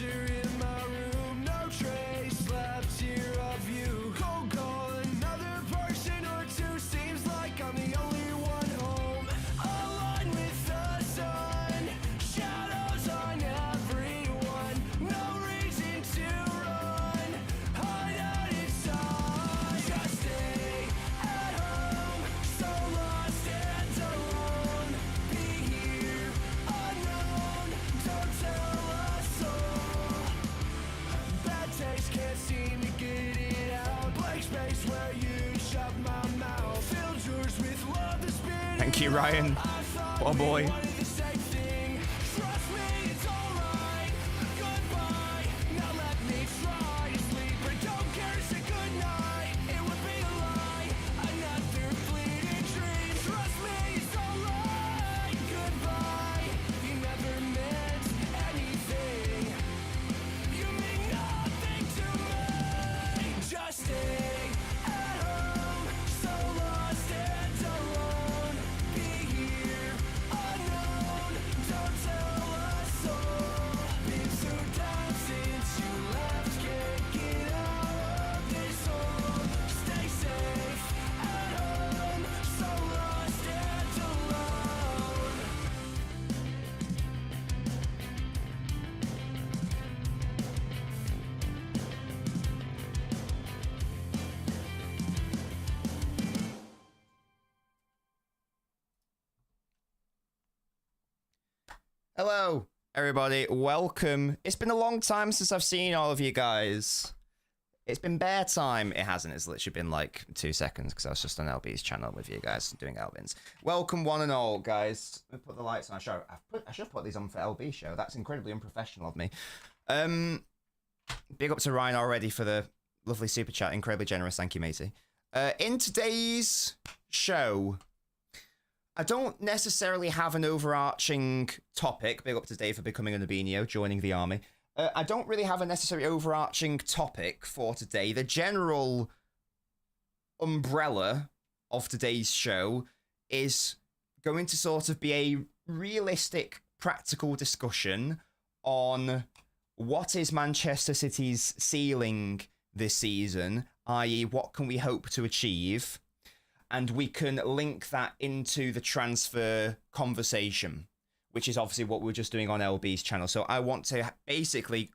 picture in my room, no trace left here of you. Cold gone, another person or two, seems like I'm the only one home. Aligned with the sun, shadows on everyone, no reason to run, hide out inside. Just stay at home, so lost and alone. Be here, unknown, don't tell a soul. Bad taste, can't seem to get it out. Blank space where you shut my mouth. Filled yours with love that's been. Thank you, Ryan. Oh boy. Trust me, it's alright. Goodbye. Now let me try to sleep, but don't care to say goodnight. It would be a lie. Another fleeting dream. Trust me, it's alright. Goodbye. You never meant anything. You mean nothing to me. Just stay at home, so lost and alone. Be here, unknown, don't tell a soul. Been so down since you left, can't get out of this hole. Stay safe at home, so lost and alone. Hello, everybody. Welcome. It's been a long time since I've seen all of you guys. It's been bear time. It hasn't. It's literally been like 2 seconds because I was just on LB's channel with you guys doing Elvins. Welcome, one and all, guys. Let me put the lights on. I should have put these on for LB show. That's incredibly unprofessional of me. Big up to Ryan already for the lovely super chat. Incredibly generous. Thank you, matey. In today's show, I don't necessarily have an overarching topic. Big up to Dave for becoming an albino, joining the army. I don't really have a necessary overarching topic for today. The general umbrella of today's show is going to sort of be a realistic, practical discussion on what is Manchester City's ceiling this season, i.e. what can we hope to achieve, and we can link that into the transfer conversation, which is obviously what we're just doing on LB's channel. So I want to basically,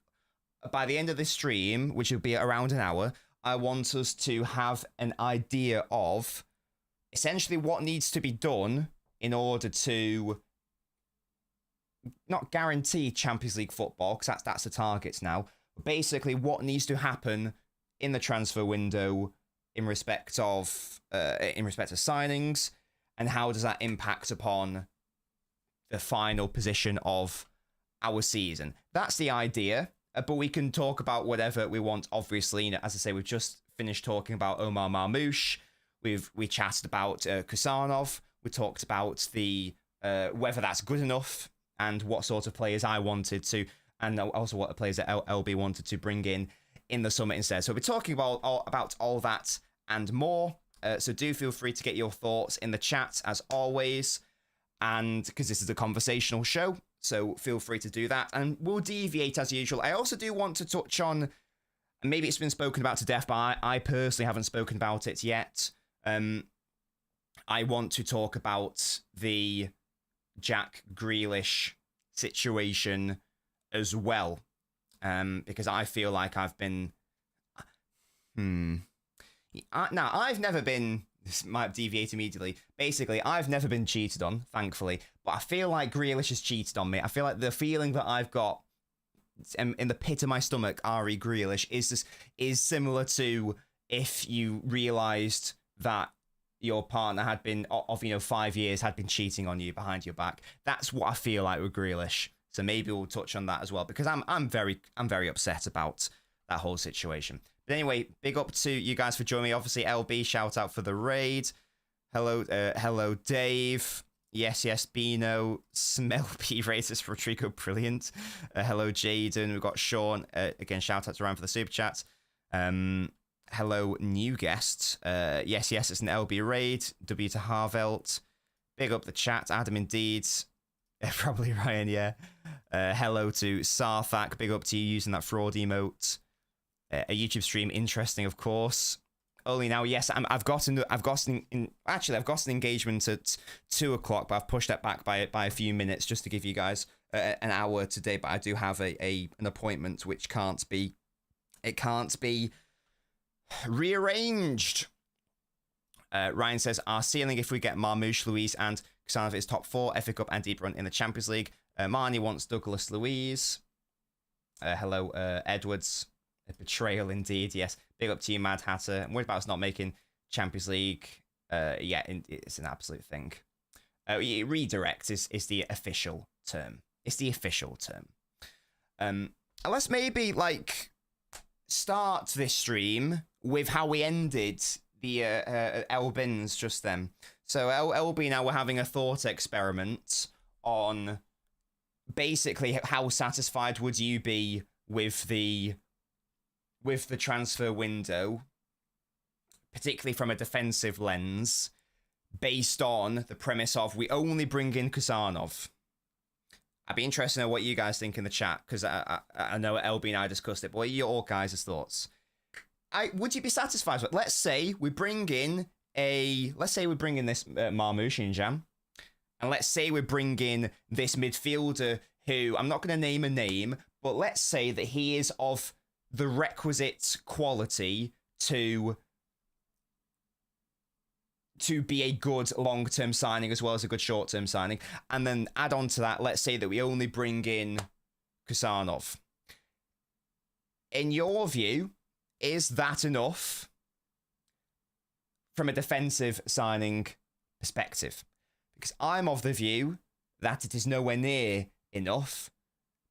by the end of this stream, which will be around an hour, I want us to have an idea of essentially what needs to be done in order to not guarantee Champions League football, because that's the targets now, but basically what needs to happen in the transfer window in respect of signings, and how does that impact upon the final position of our season. That's the idea, but we can talk about whatever we want, obviously. As I say, we've just finished talking about Omar Marmoush. We chatted about Khusanov. We talked about the whether that's good enough and what sort of players I wanted to, and also what the players that LB wanted to bring in the summer instead. So we're talking about all that and more. So do feel free to get your thoughts in the chat as always, and because this is a conversational show, so feel free to do that, and we'll deviate as usual. I also do want to touch on, and maybe it's been spoken about to death, but I personally haven't spoken about it yet. I want to talk about the Jack Grealish situation as well, because I feel like I've been now, I've never been, this might deviate immediately, basically, I've never been cheated on, thankfully, but I feel like Grealish has cheated on me. I feel like the feeling that I've got in the pit of my stomach, Ari Grealish, is similar to if you realised that your partner had been, of 5 years, had been cheating on you behind your back. That's what I feel like with Grealish. So maybe we'll touch on that as well, because I'm very upset about that whole situation. But anyway, big up to you guys for joining me. Obviously, LB, shout out for the raid. Hello, Dave. Yes, Bino. Smell P races for Rodrigo, brilliant. Hello, Jaden. We've got Sean. Again, shout out to Ryan for the super chat. Hello, new guests. Yes, it's an LB raid. W to Harvelt. Big up the chat. Adam, indeed. Probably Ryan, yeah. Hello to Sarthak. Big up to you using that fraud emote. A YouTube stream, interesting, of course. Only now, yes, I've got an engagement at 2 o'clock, but I've pushed that back by a few minutes just to give you guys an hour today. But I do have an appointment which can't be rearranged. Ryan says our ceiling if we get Marmouche, Louise, and Khusanov is top 4 FA Cup and deep run in the Champions League. Marnie wants Douglas Louise. Hello, Edwards. A betrayal indeed, yes. Big up to you, Mad Hatter. I'm worried about us not making Champions League. Yeah, it's an absolute thing. Redirect is the official term. It's the official term. Let's maybe, like, start this stream with how we ended the LNobbins just then. So LB now we're having a thought experiment on basically how satisfied would you be with the transfer window, particularly from a defensive lens, based on the premise of we only bring in Khusanov. I'd be interested to know what you guys think in the chat, because I know LB and I discussed it, but what are your guys' thoughts? Would you be satisfied with it? Let's say we bring in this Marmouche in Jam, and let's say we bring in this midfielder who, I'm not going to name a name, but let's say that he is of the requisite quality to be a good long-term signing as well as a good short-term signing. And then add on to that, let's say that we only bring in Khusanov. In your view, is that enough from a defensive signing perspective? Because I'm of the view that it is nowhere near enough.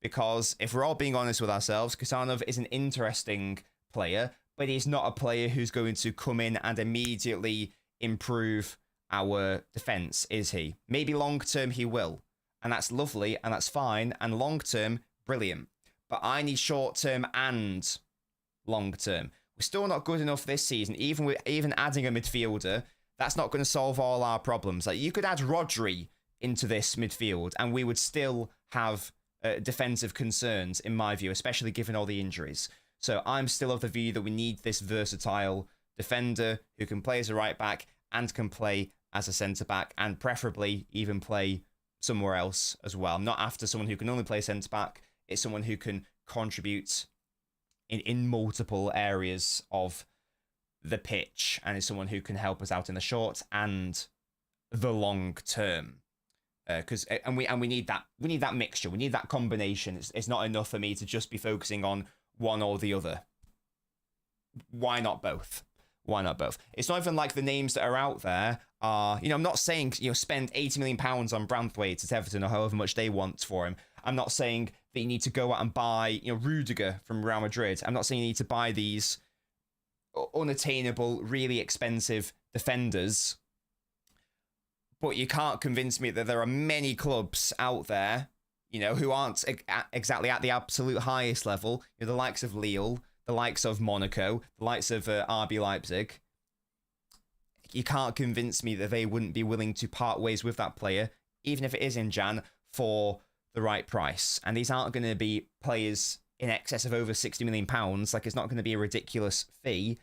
Because if we're all being honest with ourselves, Khusanov is an interesting player, but he's not a player who's going to come in and immediately improve our defense, is he? Maybe long-term he will, and that's lovely, and that's fine, and long-term, brilliant. But I need short-term and long-term. We're still not good enough this season, even adding a midfielder. That's not going to solve all our problems. Like, you could add Rodri into this midfield, and we would still have defensive concerns, in my view, especially given all the injuries. So I'm still of the view that we need this versatile defender who can play as a right back and can play as a centre back, and preferably even play somewhere else as well. I'm not after someone who can only play centre back. It's someone who can contribute in multiple areas of the pitch, and is someone who can help us out in the short and the long term. Because we need that mixture. We need that combination. It's not enough for me to just be focusing on one or the other. Why not both? Why not both? It's not even like the names that are out there are, I'm not saying, spend £80 million on Branthwaite at Everton or however much they want for him. I'm not saying that you need to go out and buy, Rudiger from Real Madrid. I'm not saying you need to buy these unattainable, really expensive defenders. But you can't convince me that there are many clubs out there, who aren't exactly at the absolute highest level. The likes of Lille, the likes of Monaco, the likes of RB Leipzig. You can't convince me that they wouldn't be willing to part ways with that player, even if it is in Jan, for the right price. And these aren't going to be players in excess of over £60 million. Like, it's not going to be a ridiculous fee.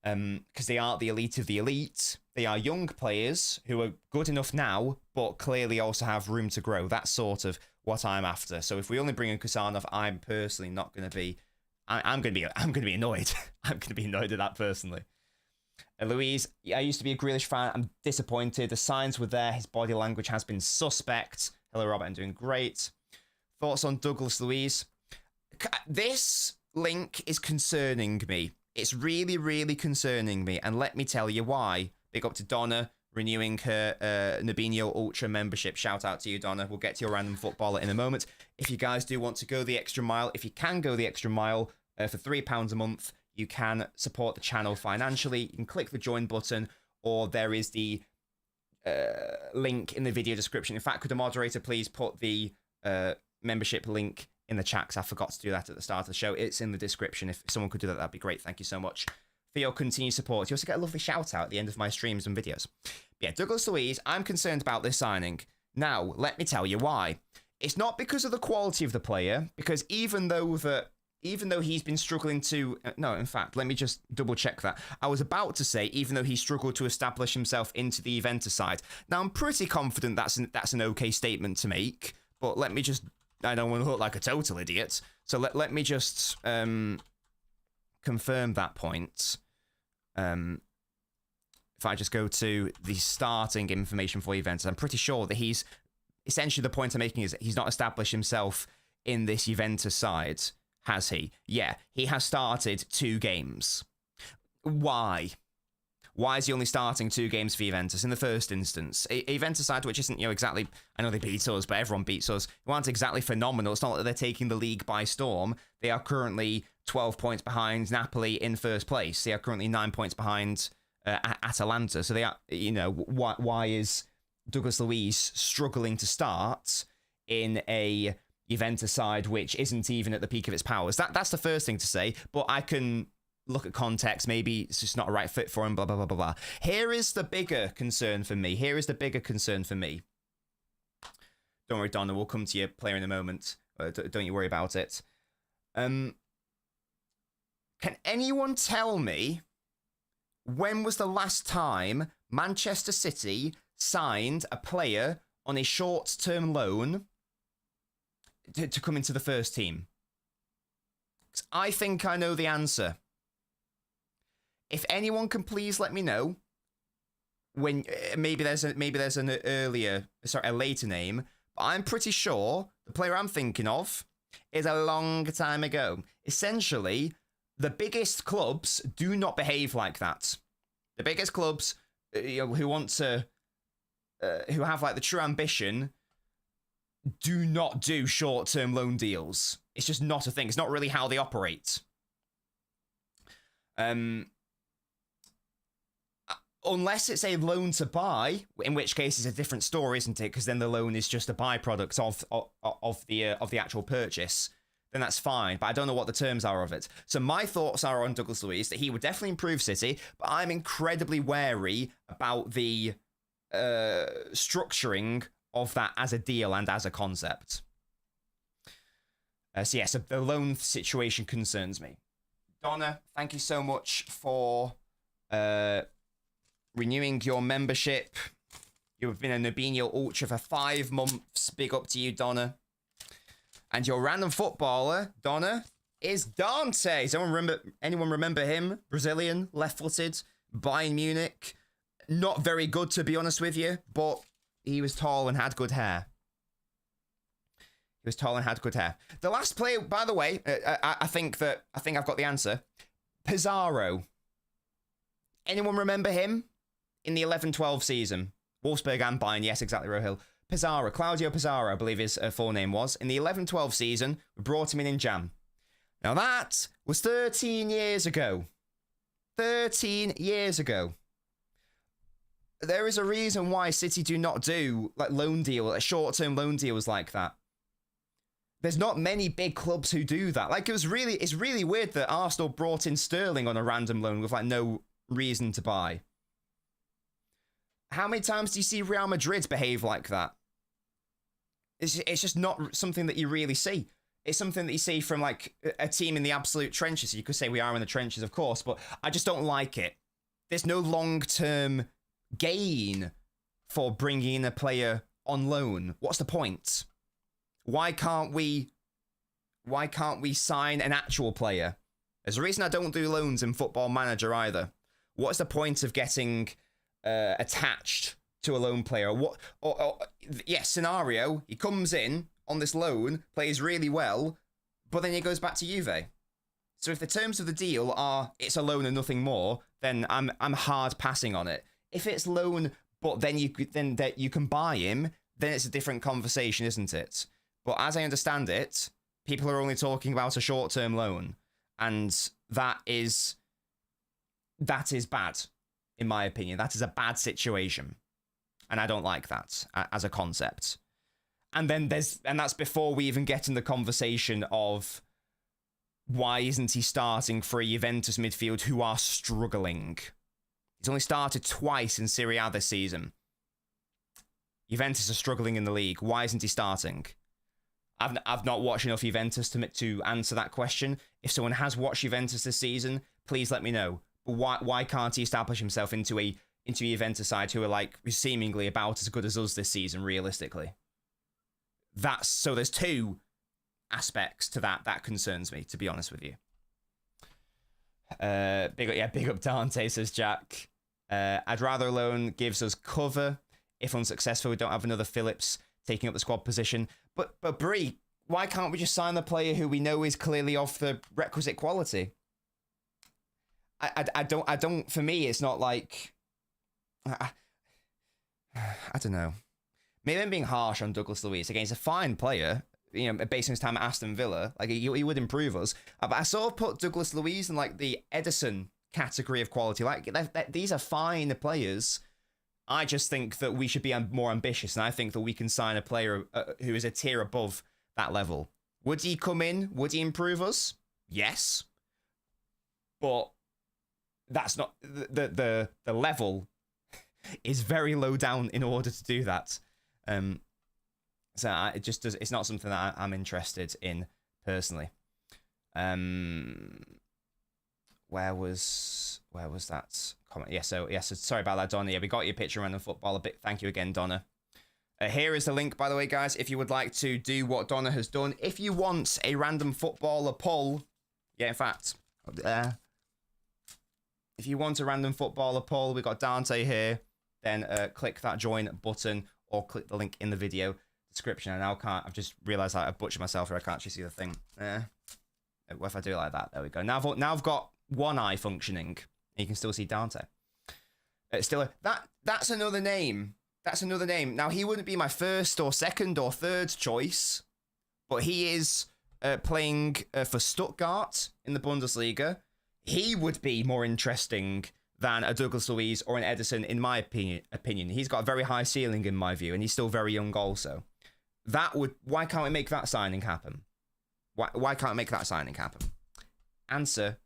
Because they aren't the elite of the elite. They are young players who are good enough now, but clearly also have room to grow. That's sort of what I'm after. So if we only bring in Khusanov, I'm personally not going to be. I'm going to be annoyed. I'm going to be annoyed at that personally. Louise, I used to be a Grealish fan. I'm disappointed. The signs were there. His body language has been suspect. Hello, Robert. I'm doing great. Thoughts on Douglas Louise? This link is concerning me. It's really, really concerning me, and let me tell you why. Big up to Donna, renewing her Nabinho Ultra membership. Shout out to you, Donna. We'll get to your random footballer in a moment. If you guys do want to go the extra mile, if you can go the extra mile for £3 a month, you can support the channel financially. You can click the join button, or there is the link in the video description. In fact, could the moderator please put the membership link in the chat, because I forgot to do that at the start of the show. It's in the description. If someone could do that, that'd be great. Thank you so much for your continued support. You also get a lovely shout out at the end of my streams and videos. But yeah, Douglas Luiz, I'm concerned about this signing. Now, let me tell you why. It's not because of the quality of the player, because even though he's been struggling to... No, in fact, let me just double check that. I was about to say, even though he struggled to establish himself into the Juventus side. Now, I'm pretty confident that's an okay statement to make, but let me just... I don't want to look like a total idiot, so let me just confirm that point. If I just go to the starting information for Juventus, I'm pretty sure that he's... Essentially, the point I'm making is that he's not established himself in this Juventus side, has he? Yeah, he has started 2 games. Why? Why is he only starting 2 games for Juventus in the first instance? A Juventus side which isn't, exactly... I know they beat us, but everyone beats us. Who aren't exactly phenomenal. It's not like they're taking the league by storm. They are currently 12 points behind Napoli in first place. They are currently 9 points behind Atalanta. So they are, why is Douglas Luiz struggling to start in a Juventus side which isn't even at the peak of its powers? That's the first thing to say, but I can look at context. Maybe it's just not a right fit for him, blah, blah, blah, blah, blah. Here is the bigger concern for me. Don't worry, Donna, we'll come to your player in a moment. Don't you worry about it. Can anyone tell me when was the last time Manchester City signed a player on a short-term loan to come into the first team? 'Cause I think I know the answer. If anyone can please let me know when maybe there's a later name, but I'm pretty sure the player I'm thinking of is a long time ago. Essentially, the biggest clubs do not behave like that. The biggest clubs who want to who have like the true ambition do not do short-term loan deals. It's just not a thing. It's not really how they operate. Unless it's a loan to buy, in which case it's a different story, isn't it? Because then the loan is just a byproduct of the actual purchase. Then that's fine. But I don't know what the terms are of it. So my thoughts are on Douglas Luiz that he would definitely improve City, but I'm incredibly wary about the structuring of that as a deal and as a concept. So the loan situation concerns me. Donna, thank you so much for renewing your membership. You've been a Nobinho Ultra for 5 months. Big up to you, Donna. And your random footballer, Donna, is Dante. Anyone remember him? Brazilian, left-footed, Bayern Munich. Not very good, to be honest with you, but he was tall and had good hair. The last player, by the way, I think I've got the answer. Pizarro. Anyone remember him? In the 11-12 season. Wolfsburg and Bayern, yes, exactly, Rohill. Pizarro, Claudio Pizarro, I believe his full name was. In the 11-12 season, we brought him in Jan. Now that was 13 years ago. 13 years ago. There is a reason why City do not do like short-term loan deals like that. There's not many big clubs who do that. Like it's really weird that Arsenal brought in Sterling on a random loan with like no reason to buy. How many times do you see Real Madrid behave like that? It's just not something that you really see. It's something that you see from like a team in the absolute trenches. You could say we are in the trenches, of course, but I just don't like it. There's no long-term gain for bringing in a player on loan. What's the point? Why can't we sign an actual player? There's a reason I don't do loans in Football Manager either. What's the point of getting attached to a loan player? Scenario, he comes in on this loan, plays really well, but then he goes back to Juve. So if the terms of the deal are it's a loan and nothing more, then I'm hard passing on it. If it's loan, but then you can buy him, then it's a different conversation, isn't it? But as I understand it, people are only talking about a short-term loan, and that is bad, in my opinion. That is a bad situation, and I don't like that as a concept. And then that's before we even get in the conversation of why isn't he starting for a Juventus midfield who are struggling? He's only started twice in Serie A this season. Juventus are struggling in the league. Why isn't he starting? I've not watched enough Juventus to answer that question. If someone has watched Juventus this season, please let me know. But why can't he establish himself into a Juventus side who are like seemingly about as good as us this season, realistically? So there's two aspects to that concerns me, to be honest with you. Big up Dante, says Jack. I'd rather alone gives us cover. If unsuccessful, we don't have another Phillips taking up the squad position. But Bree, why can't we just sign the player who we know is clearly of the requisite quality? I don't. For me, it's not like I don't know. Maybe I'm being harsh on Douglas Luiz. Again, he's a fine player. You know, based on his time at Aston Villa, like he would improve us. But I sort of put Douglas Luiz in like the Edison category of quality. Like these are fine players. I just think that we should be more ambitious, and I think that we can sign a player who is a tier above that level. Would he come in? Would he improve us? Yes, but that's not the level is very low down in order to do that. So it's not something that I'm interested in personally. Where was that comment? So sorry about that, Donna. Yeah, we got your picture random football a bit. Thank you again, Donna. Here is the link, by the way, guys, if you would like to do what Donna has done. If you want a random footballer poll, yeah, in fact, if you want a random footballer poll, we got Dante here. Then click that join button or click the link in the video description. And I've just realized that I've butchered myself here. I can't actually see the thing. What if I do it like that? There we go. Now I've got one eye functioning. You can still see Dante. That's another name. That's another name. Now, he wouldn't be my first or second or third choice, but he is playing for Stuttgart in the Bundesliga. He would be more interesting than a Douglas Luiz or an Edison, in my opinion. He's got a very high ceiling, in my view, and he's still very young also. Why can't we make that signing happen? Why can't we make that signing happen? Answer,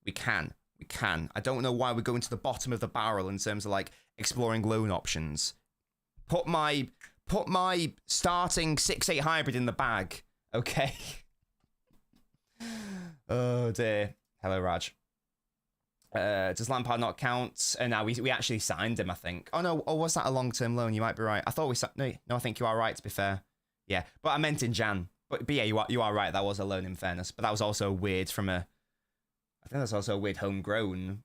we can. We can. I don't know why we're going to the bottom of the barrel in terms of like exploring loan options. Put my starting 6'8" hybrid in the bag, okay? Oh dear. Hello, Raj. Does Lampard not count? Now we actually signed him, I think. Oh no, was that a long-term loan? You might be right. I thought we signed. No, I think you are right, to be fair. Yeah, but I meant in Jan. But yeah, you are right. That was a loan, in fairness. But that was also weird I think that's also a weird homegrown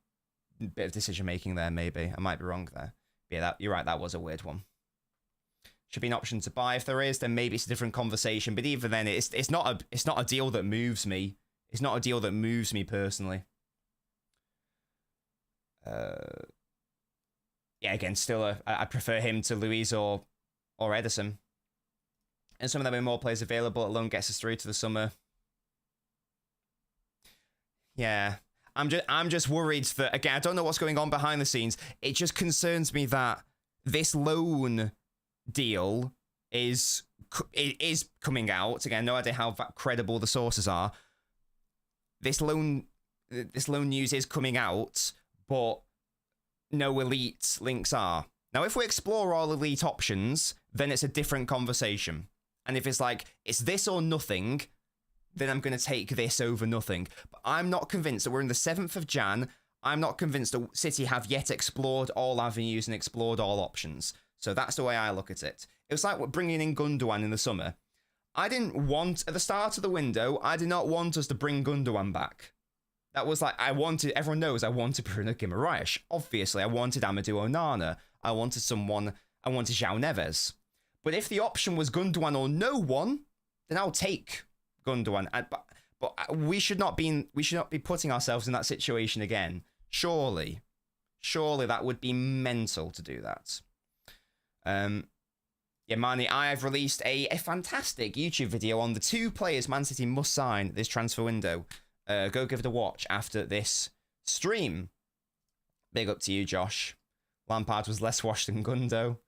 bit of decision making there. Maybe I might be wrong there. But yeah, you're right. That was a weird one. Should be an option to buy. If there is, then maybe it's a different conversation. But even then, it's not a deal that moves me. It's not a deal that moves me personally. Yeah, again, still I prefer him to Luiz or Edison. And some of them are more players available. Alone gets us through to the summer. Yeah, I'm just worried that, again, I don't know what's going on behind the scenes. It just concerns me that this loan deal is coming out. Again, no idea how credible the sources are. This loan news is coming out, but no elite links are. Now, if we explore all elite options, then it's a different conversation. And if it's like, it's this or nothing, then I'm going to take this over nothing. But I'm not convinced that we're in the 7th of Jan. I'm not convinced that City have yet explored all avenues and explored all options. So that's the way I look at it. It was like bringing in Gundogan in the summer. I didn't want, at the start of the window, I did not want us to bring Gundogan back. That was like, everyone knows I wanted Bruno Guimaraes. Obviously, I wanted Amadou Onana. I wanted João Neves. But if the option was Gundogan or no one, then I'll take Gundogan. But we should not be putting ourselves in that situation again. Surely that would be mental to do that. Yeah, Manny, I have released a fantastic YouTube video on the 2 players Man City must sign this transfer window. Go give it a watch after this stream. Big up to you, Josh. Lampard was less washed than Gundo.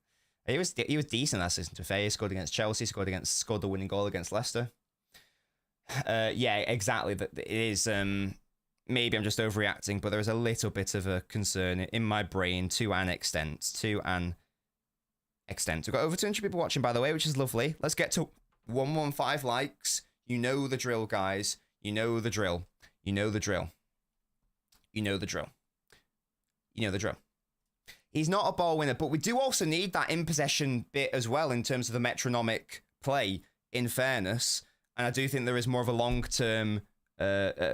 He was decent that season, to be fair. He scored against Chelsea, scored the winning goal against Leicester. Yeah, exactly. It is, maybe I'm just overreacting, but there is a little bit of a concern in my brain to an extent, extent. We've got over 200 people watching, by the way, which is lovely. Let's get to 115 likes. You know the drill, guys. You know the drill. You know the drill. You know the drill. You know the drill. He's not a ball winner, but we do also need that in possession bit as well in terms of the metronomic play, in fairness. And I do think there is more of a long-term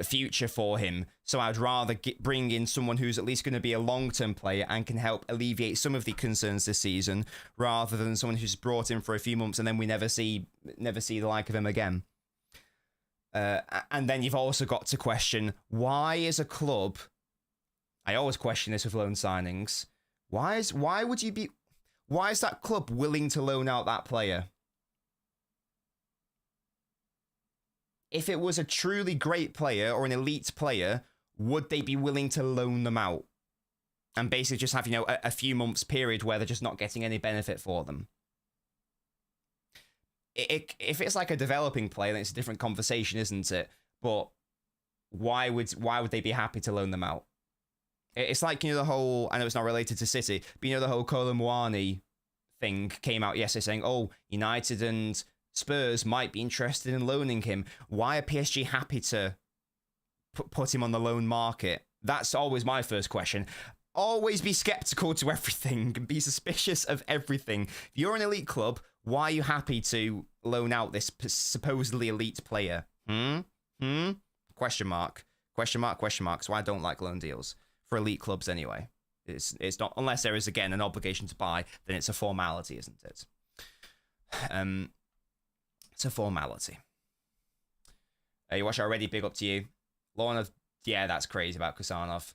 future for him. So I'd rather bring in someone who's at least going to be a long-term player and can help alleviate some of the concerns this season, rather than someone who's brought in for a few months and then we never see the like of him again. And then you've also got to question, why is a club... I always question this with loan signings. Why is that club willing to loan out that player? If it was a truly great player or an elite player, would they be willing to loan them out? And basically just have, a few months period where they're just not getting any benefit for them. If it's like a developing player, then it's a different conversation, isn't it? But why would they be happy to loan them out? It's like, the whole, I know it's not related to City, but the whole Kolo Muani thing came out yesterday saying, oh, United and Spurs might be interested in loaning him. Why are PSG happy to put him on the loan market? That's always my first question. Always be skeptical to everything and be suspicious of everything. If you're an elite club, why are you happy to loan out this supposedly elite player? Question mark. Question mark, question mark. So I don't like loan deals. For elite clubs anyway. It's not, unless there is, again, an obligation to buy, then it's a formality, isn't it? It's a formality. You watch already, big up to you. Lorna, yeah, that's crazy about Khusanov.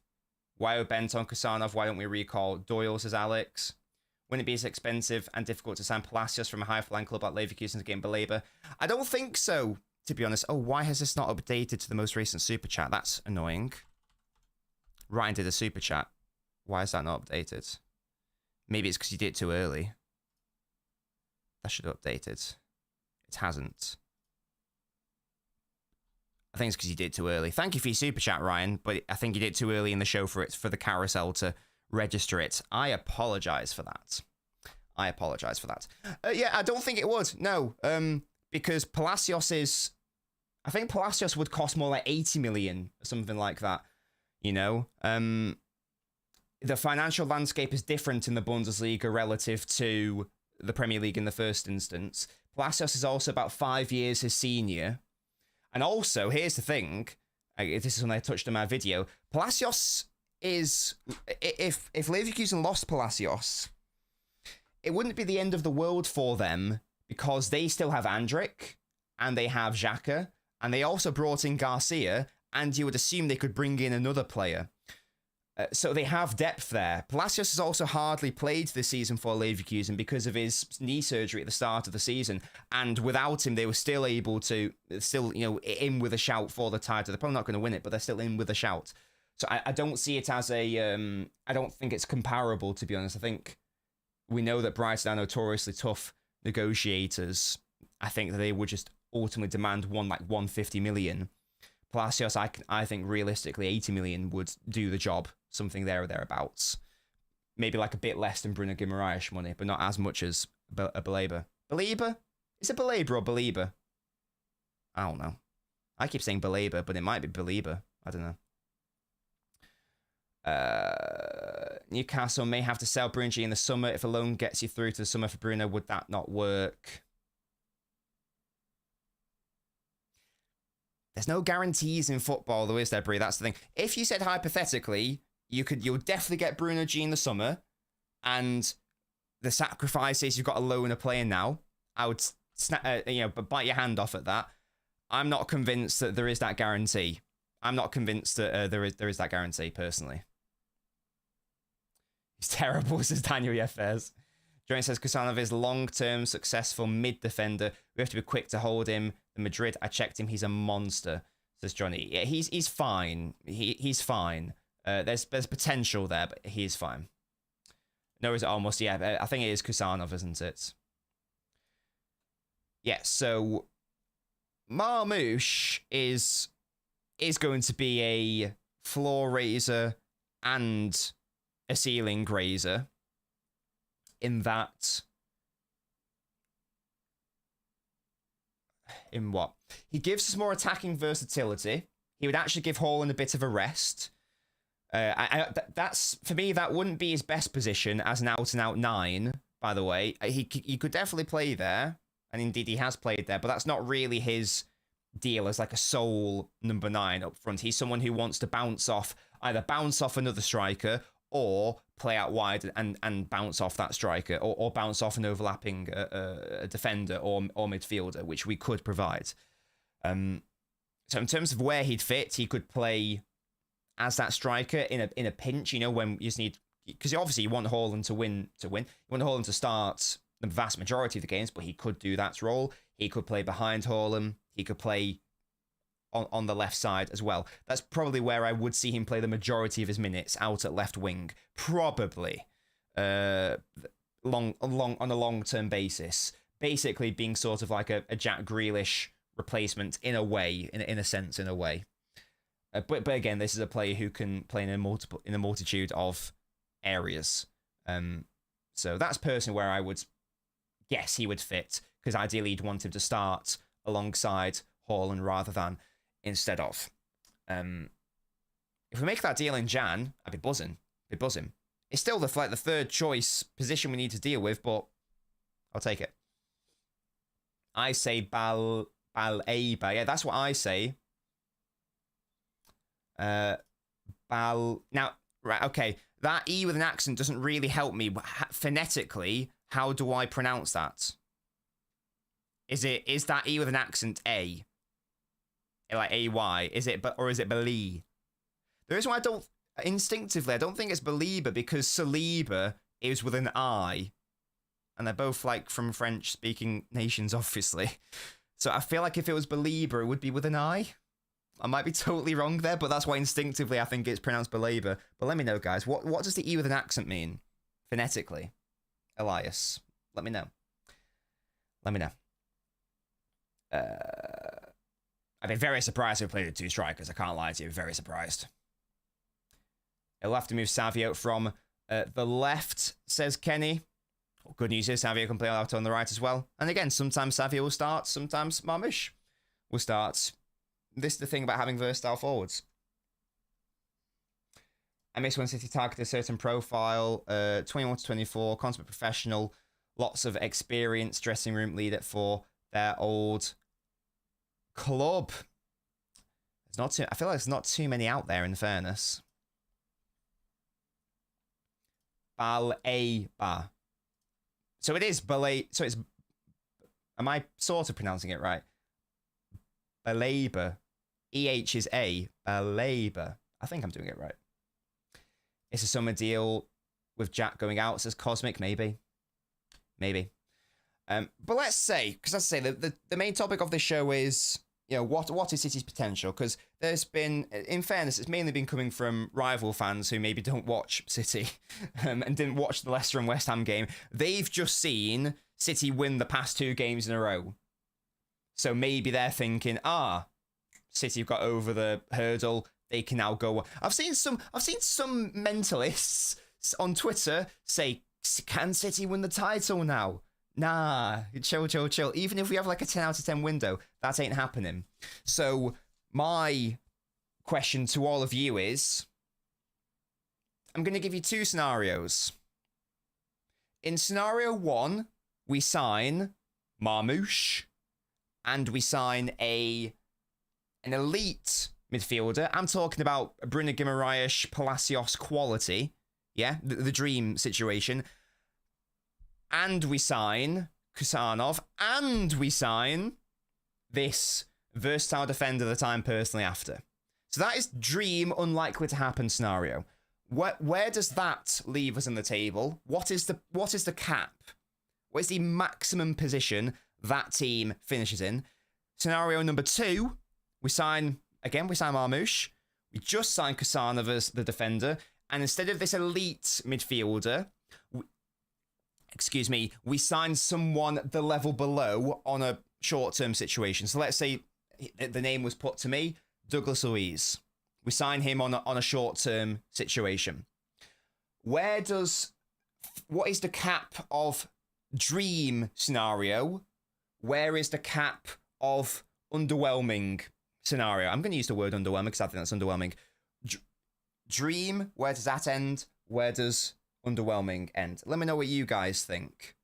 Why are bent on Khusanov? Why don't we recall Doyle, says Alex? Wouldn't it be as expensive and difficult to sign Palacios from a high-flying club like Leverkusen to get Belabor? I don't think so, to be honest. Oh, why has this not updated to the most recent super chat? That's annoying. Ryan did a super chat. Why is that not updated? Maybe it's because you did it too early. That should have updated. It hasn't. I think it's because you did it too early. Thank you for your super chat, Ryan, but I think you did it too early in the show for the carousel to register it. I apologize for that. I apologize for that. Yeah, I don't think it would. No, because Palacios is... I think Palacios would cost more like 80 million or something like that. The financial landscape is different in the Bundesliga relative to the Premier League in the first instance. Palacios is also about 5 years his senior. And also, here's the thing, this is when I touched on my video, Palacios is, if Leverkusen lost Palacios, it wouldn't be the end of the world for them, because they still have Andrić, and they have Xhaka, and they also brought in Garcia, and you would assume they could bring in another player. So they have depth there. Palacios has also hardly played this season for Leverkusen because of his knee surgery at the start of the season. And without him, they were still able to, in with a shout for the title. They're probably not going to win it, but they're still in with a shout. So I don't see it as a... I don't think it's comparable, to be honest. I think we know that Brighton are notoriously tough negotiators. I think that they would just ultimately demand 150 million. Palacios, I think realistically 80 million would do the job, something there or thereabouts. Maybe like a bit less than Bruno Guimaraes money, but not as much as a Belabor. Belabor? Is it Belabor or Belieber? I don't know. I keep saying Belabor, but it might be Belieber. I don't know. Newcastle may have to sell Bruno G in the summer. If a loan gets you through to the summer for Bruno, would that not work? There's no guarantees in football, though, is there, Brie? That's the thing. If you said hypothetically, you'll definitely get Bruno G in the summer, and the sacrifice is you've got to loan a player now, I would bite your hand off at that. I'm not convinced that there is that guarantee. I'm not convinced that there is that guarantee, personally. He's terrible, says Daniel Yefes. Johnny says Khusanov is long-term successful mid-defender. We have to be quick to hold him. In Madrid, I checked him. He's a monster, says Johnny. Yeah, he's fine. He's fine. There's potential there, but he's fine. No, is it almost? Yeah, I think it is Khusanov, isn't it? Yeah, so Marmoush is going to be a floor raiser and a ceiling raiser, in that in what? He gives us more attacking versatility. He would actually give Haaland a bit of a rest. That's for me. That wouldn't be his best position as an out-and-out 9. By the way, he could definitely play there, and indeed he has played there. But that's not really his deal as like a sole number 9 up front. He's someone who wants to either bounce off another striker or play out wide and bounce off that striker, or bounce off an overlapping a defender or midfielder, which we could provide. So in terms of where he'd fit, he could play as that striker in a pinch, when you just need, because obviously you want Haaland to win. You want Haaland to start the vast majority of the games, but he could do that role. He could play behind Haaland. He could play on the left side as well. That's probably where I would see him play the majority of his minutes, out at left wing, probably on a long-term basis. Basically being sort of like a Jack Grealish replacement in a way, in a sense. But again, this is a player who can play in a multitude of areas. So that's personally where I would guess he would fit, because ideally you'd want him to start alongside Haaland rather than instead of. If we make that deal in Jan, I'd be buzzing. It's still the third choice position we need to deal with, but I'll take it. I say Baleba. Yeah, that's what I say. Now, right, okay. That E with an accent doesn't really help me. Phonetically, how do I pronounce that? Is that E with an accent A? Like A-Y? Or is it Bali? The reason why instinctively, I don't think it's Baliba, because Saliba is with an I. And they're both like from French speaking nations, obviously. So I feel like if it was Baliba, it would be with an I. I might be totally wrong there, but that's why instinctively I think it's pronounced Baliba. But let me know, guys. What does the E with an accent mean phonetically? Elias, let me know. I'd be very surprised if we played with 2 strikers. I can't lie to you. Very surprised. He'll have to move Savio from the left, says Kenny. Well, good news is Savio can play out on the right as well. And again, sometimes Savio will start, sometimes Marmoush will start. This is the thing about having versatile forwards. I miss when City targeted a certain profile, 21 to 24, consummate professional, lots of experience, dressing room leader for their old club. I feel like there's not too many out there, in fairness. Baleba. So it is Baleba. So it's. Am I sort of pronouncing it right? Baleba. EH is A. Baleba. I think I'm doing it right. It's a summer deal with Jack going out, says Cosmic. Maybe. But let's say, because as I say, the main topic of this show is, what is City's potential? Because there's been, in fairness, it's mainly been coming from rival fans who maybe don't watch City and didn't watch the Leicester and West Ham game. They've just seen City win the past 2 games in a row. So maybe they're thinking, City have got over the hurdle. They can now go. I've seen some mentalists on Twitter say, can City win the title now? Nah, chill. Even if we have like a 10 out of 10 window, that ain't happening. So my question to all of you is, I'm going to give you 2 scenarios. In scenario 1, we sign Marmoush and we sign an elite midfielder. I'm talking about Bruno Guimaraes, Palacios quality. Yeah, the dream situation. And we sign Khusanov, and we sign this versatile defender that I'm personally after. So that is dream, unlikely to happen scenario. Where does that leave us on the table? What is the cap? What is the maximum position that team finishes in? Scenario number 2, we sign Marmoush. We just signed Khusanov as the defender, and instead of this elite midfielder, we sign someone the level below on a short-term situation. So let's say the name was put to me, Douglas Luiz. We sign him on a short-term situation. What is the cap of dream scenario? Where is the cap of underwhelming scenario. I'm going to use the word underwhelming because I think that's underwhelming. Dream, where does that end? Where does underwhelming end? Let me know what you guys think.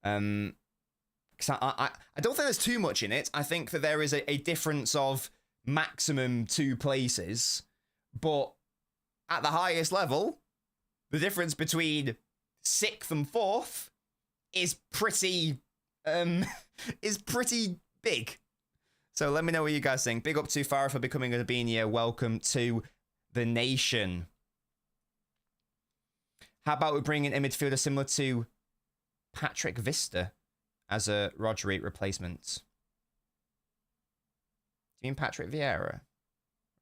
Because I don't think there's too much in it. I think that there is a difference of maximum 2 places, but at the highest level, the difference between 6th and 4th is pretty big. So let me know what you guys think. Big up to Farah for becoming a Beanie. Welcome to the nation. How about we bring in a midfielder similar to Patrick Vista as a Rodri replacement? Do you mean Patrick Vieira?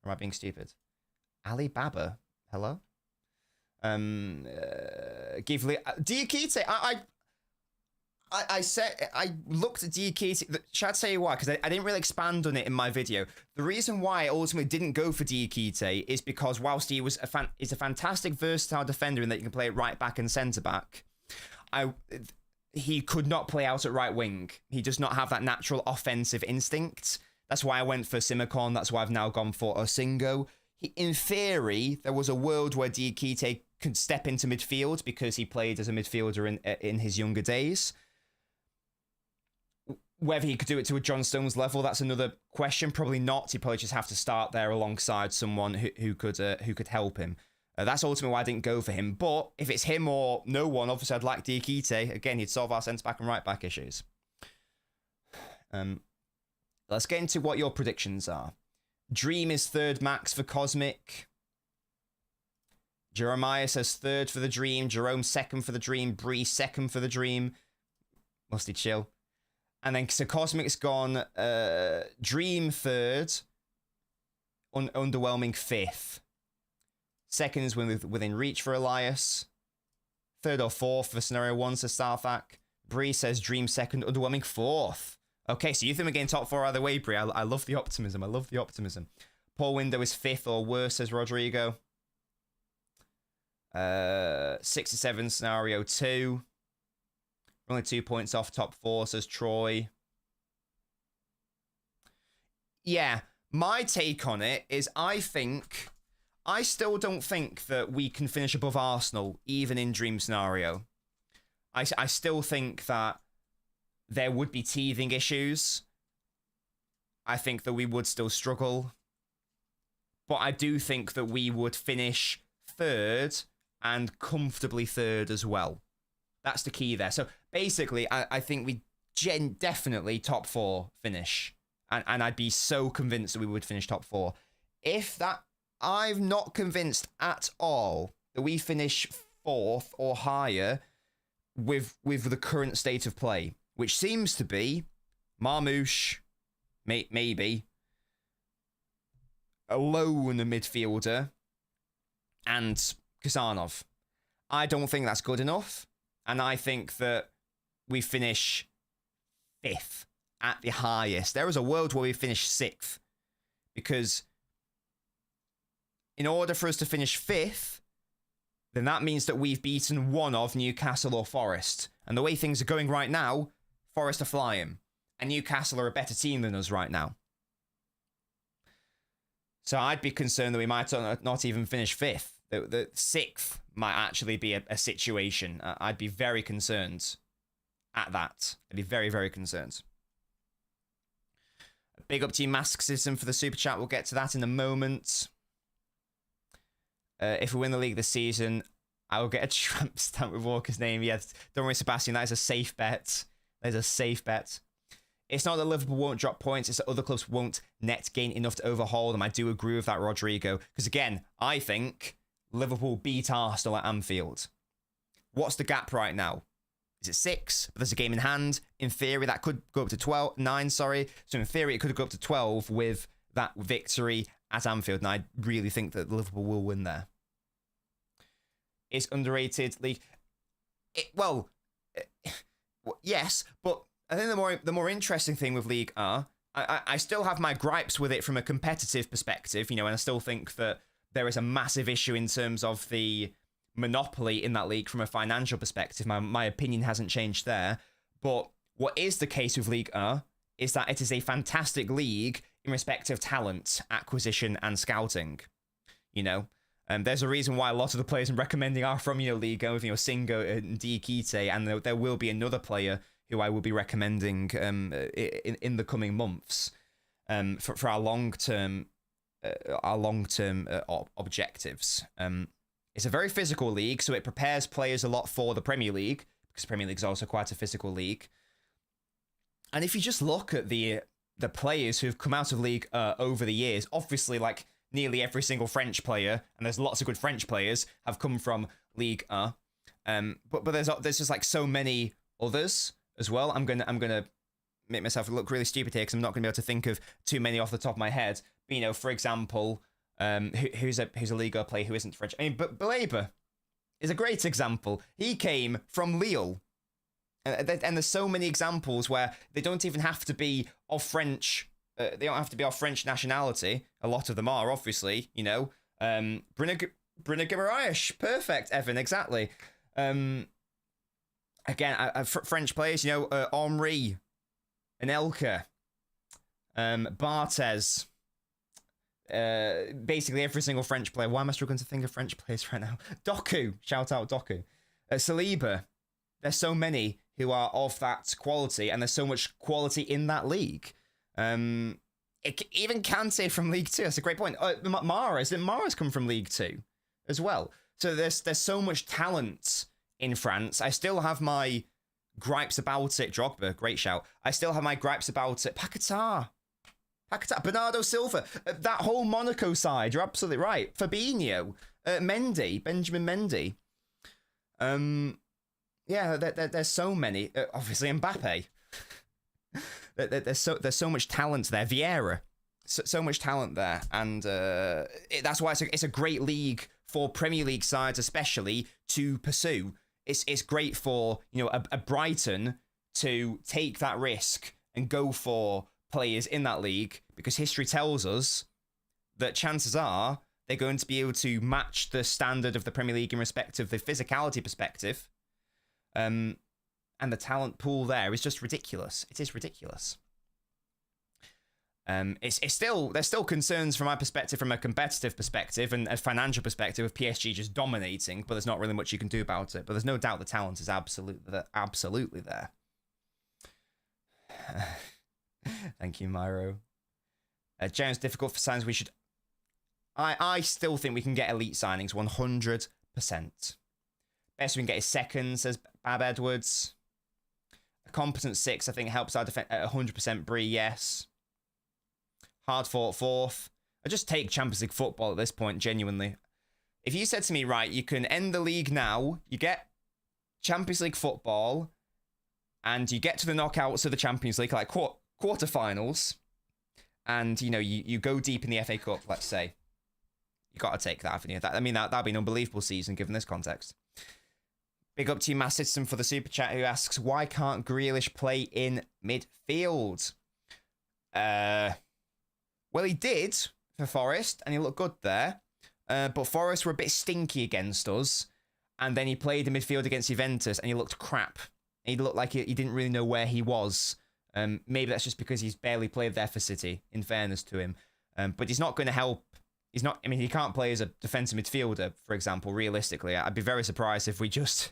Or am I being stupid? Alibaba. Hello? Give Diakite. I said I looked at Diakite. Should I tell you why? Because I didn't really expand on it in my video. The reason why I ultimately didn't go for Diakite is because whilst he was is a fantastic versatile defender in that you can play right back and centre back, he could not play out at right wing. He does not have that natural offensive instinct. That's why I went for Simicon. That's why I've now gone for Osingo. In theory, there was a world where Diakite could step into midfield because he played as a midfielder in his younger days. Whether he could do it to a John Stones level, that's another question. Probably not. He'd probably just have to start there alongside someone who could help him. That's ultimately why I didn't go for him. But if it's him or no one, obviously I'd like Diakite. Again, he'd solve our centre-back and right-back issues. Let's get into what your predictions are. Dream is 3rd max for Cosmic. Jeremiah says 3rd for the Dream. Jerome 2nd for the Dream. Bree 2nd for the Dream. Musty chill. And then so Cosmic's gone. Dream 3rd. Underwhelming 5th. 2nd is within reach for Elias. 3rd or 4th for scenario 1, says Sarthak. Bree says Dream 2nd. Underwhelming 4th. Okay, so you think we're getting top 4 either way, Bree. I love the optimism. I love the optimism. Poor window is 5th or worse, says Rodrigo. 67 scenario 2. Only 2 points off top 4, says Troy. Yeah, my take on it is I still don't think that we can finish above Arsenal, even in Dream scenario. I still think that there would be teething issues. I think that we would still struggle. But I do think that we would finish 3rd and comfortably 3rd as well. That's the key there. So basically, I think we definitely top 4 finish. And I'd be so convinced that we would finish top 4. If that, I'm not convinced at all that we finish 4th or higher with the current state of play, which seems to be Marmouche, maybe, a lone midfielder, and Khusanov. I don't think that's good enough, and I think that we finish 5th at the highest. There is a world where we finish 6th, because in order for us to finish 5th, then that means that we've beaten one of Newcastle or Forest. And the way things are going right now, Forest are flying. And Newcastle are a better team than us right now. So I'd be concerned that we might not even finish 5th. The 6th might actually be a situation. I'd be very concerned at that. I'd be very, very concerned. Big up to Mask System for the super chat. We'll get to that in a moment. If we win the league this season, I will get a tramp stamp with Walker's name. Yes, don't worry, Sebastian. That is a safe bet. That is a safe bet. It's not that Liverpool won't drop points. It's that other clubs won't net gain enough to overhaul them. I do agree with that, Rodrigo. Because again, I think Liverpool beat Arsenal at Anfield. What's the gap right now? Is it 6? But there's a game in hand. In theory, that could go up to 9, sorry. So in theory, it could go up to 12 with that victory at Anfield. And I really think that Liverpool will win there. It's underrated league. Yes, but I think the more interesting thing with League R, I still have my gripes with it from a competitive perspective, and I still think that there is a massive issue in terms of the monopoly in that league from a financial perspective. My opinion hasn't changed there. But what is the case with League R is that it is a fantastic league in respect of talent, acquisition, and scouting. You know, there's a reason why a lot of the players I'm recommending are from, Liga, with, Singo and Diakite, and there will be another player who I will be recommending in the coming months for our long-term objectives. It's a very physical league, so it prepares players a lot for the Premier League, because the Premier League is also quite a physical league. And if you just look at the players who've come out of league over the years, obviously, like, nearly every single French player, and there's lots of good French players, have come from Ligue 1. But there's just like so many others as well. I'm gonna make myself look really stupid here because I'm not gonna be able to think of too many off the top of my head. But, for example, who's a Ligue 1 player who isn't French? I mean, but Belaber is a great example. He came from Lille. And there's so many examples where they don't even have to be of French. They don't have to be of French nationality. A lot of them are, obviously. Bruno Guimaraes, perfect. Evan, exactly. Again, French players. Henri, Anelka, Barthez. Basically every single French player. Why am I struggling to think of French players right now? Doku, shout out Doku. Saliba. There's so many who are of that quality, and there's so much quality in that league. Even Kante from League 2. That's a great point. Mahrez come from League 2 as well. So there's so much talent in France. I still have my gripes about it. Drogba, great shout. I still have my gripes about it. Paquetá, Bernardo Silva, that whole Monaco side. You're absolutely right. Fabinho, Benjamin Mendy. Yeah, there's so many. Obviously, Mbappe. There's so much talent there. Vieira, so much talent there, and that's why it's a great league for Premier League sides, especially to pursue. It's great for a Brighton to take that risk and go for players in that league, because history tells us that chances are they're going to be able to match the standard of the Premier League in respect of the physicality perspective. And the talent pool there is just ridiculous. It is ridiculous. There's still concerns from my perspective, from a competitive perspective and a financial perspective, of PSG just dominating, but there's not really much you can do about it. But there's no doubt the talent is absolutely there. Thank you, Myro. James, difficult for signings. We should. I still think we can get elite signings 100%. Best we can get is second, says Bab Edwards. A competent 6, I think, helps our defense at 100%. Brie, yes. Hard fought 4th. I just take Champions League football at this point, genuinely. If you said to me, right, you can end the league now, you get Champions League football, and you get to the knockouts of the Champions League, like quarterfinals, and you go deep in the FA Cup, let's say. You got to take that, haven't you? That'd be an unbelievable season given this context. Big up to you, Mass Citizen, for the super chat, who asks, why can't Grealish play in midfield? Well, he did for Forest, and he looked good there. But Forest were a bit stinky against us, and then he played in midfield against Juventus, and he looked crap. He looked like he didn't really know where he was. Maybe that's just because he's barely played there for City, in fairness to him. But he's not going to help. He can't play as a defensive midfielder, for example, realistically. I'd be very surprised if we just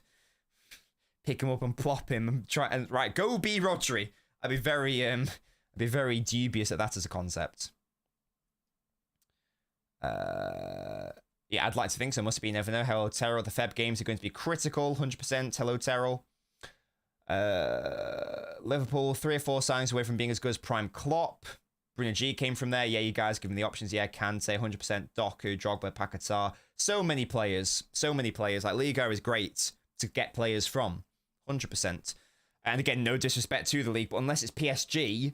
pick him up and plop him and try and, right, go be Rodri. I'd be very dubious at that as a concept. Yeah, I'd like to think so. Must be, never know. Hello, Terrell. The Feb games are going to be critical, 100%. Hello, Terrell. Liverpool, 3 or 4 signings away from being as good as Prime Klopp. Bruno G came from there. Yeah, you guys give him the options. Yeah, Kante, 100%. Doku, Drogba, Paquetá. So many players. Like, Liga is great to get players from. 100%. And again, no disrespect to the league, but unless it's PSG,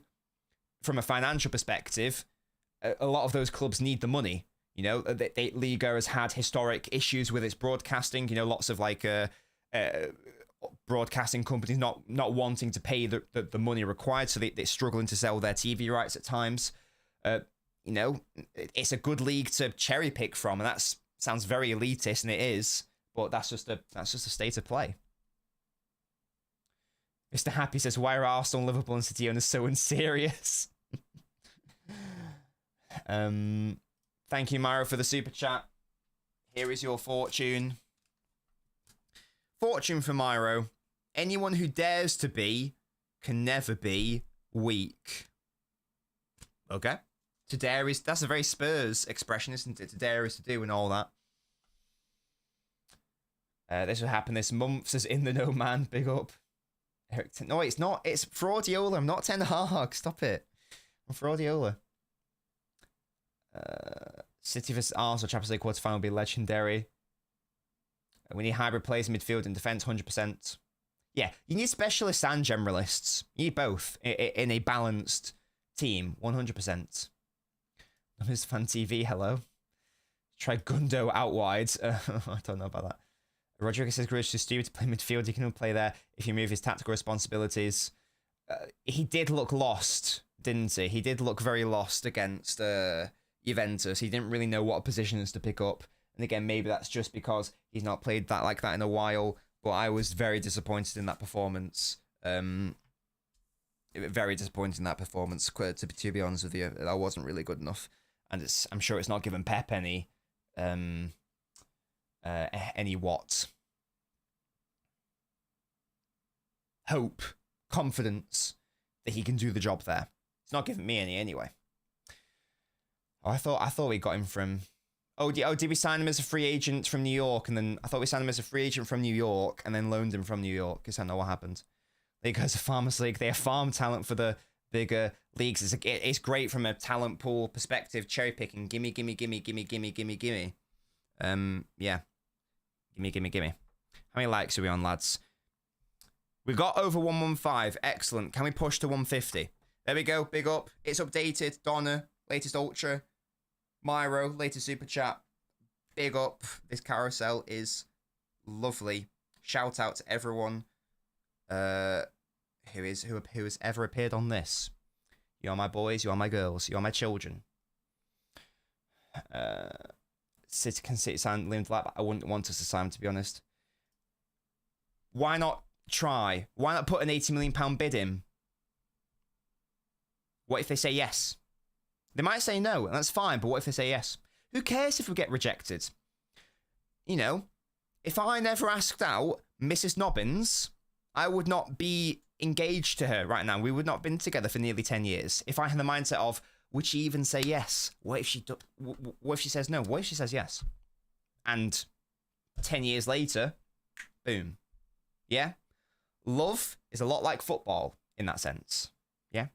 from a financial perspective, a lot of those clubs need the money. Liga has had historic issues with its broadcasting. Lots of broadcasting companies not wanting to pay the money required, so they're struggling to sell their TV rights at times. It's a good league to cherry pick from, and that sounds very elitist, and it is, but that's just a state of play. Mr. Happy says, why are Arsenal, Liverpool, and City owners so unserious? Thank you, Myro, for the super chat. Here is your fortune. Fortune for Myro. Anyone who dares to be can never be weak. Okay. To dare is, that's a very Spurs expression, isn't it? To dare is to do and all that. This will happen this month, says In the No Man. Big up. Eric, no, it's not. It's Fraudiola. I'm not Ten Hag. Stop it. I'm Fraudiola. City vs Arsenal Champions League quarter final will be legendary. We need hybrid players in midfield and defense, 100%. Yeah, you need specialists and generalists. You need both in a balanced team, 100%. Nobbins Fan TV, hello. Try Gundo out wide. I don't know about that. Rodriguez says Grealish is stupid to play midfield. He can only play there if you move his tactical responsibilities. He did look lost, didn't he? He did look very lost against Juventus. He didn't really know what positions to pick up. And again, maybe that's just because he's not played that like that in a while. But I was very disappointed in that performance. Very disappointed in that performance, to be honest with you. That wasn't really good enough. And I'm sure it's not given Pep any hope, confidence that he can do the job there. It's not giving me any anyway. Oh, I thought we got him from. Did we sign him as a free agent from New York? And then I thought we signed him as a free agent from New York and then loaned him from New York. Because I know what happened. They go to Farmers League. They have farm talent for the bigger leagues. It's great from a talent pool perspective. Cherry picking. Gimme. Yeah. Gimme. How many likes are we on, lads? We got over 115. Excellent. Can we push to 150? There we go. Big up. It's updated. Donna, latest Ultra. Myro, latest Super Chat. Big up. This carousel is lovely. Shout out to everyone who has ever appeared on this. You are my boys. You are my girls. You are my children. City sign Liam Delap. I wouldn't want us to sign him, to be honest. Why not try? Why not put an £80 million bid in? What if they say yes? They might say no, and that's fine, but what if they say yes? Who cares if we get rejected? You know, if I never asked out Mrs. Nobbins, I would not be engaged to her right now. We would not have been together for nearly 10 years. If I had the mindset of, would she even say yes? What if she says no? What if she says yes? And 10 years later, boom. Yeah? Love is a lot like football in that sense. Yeah?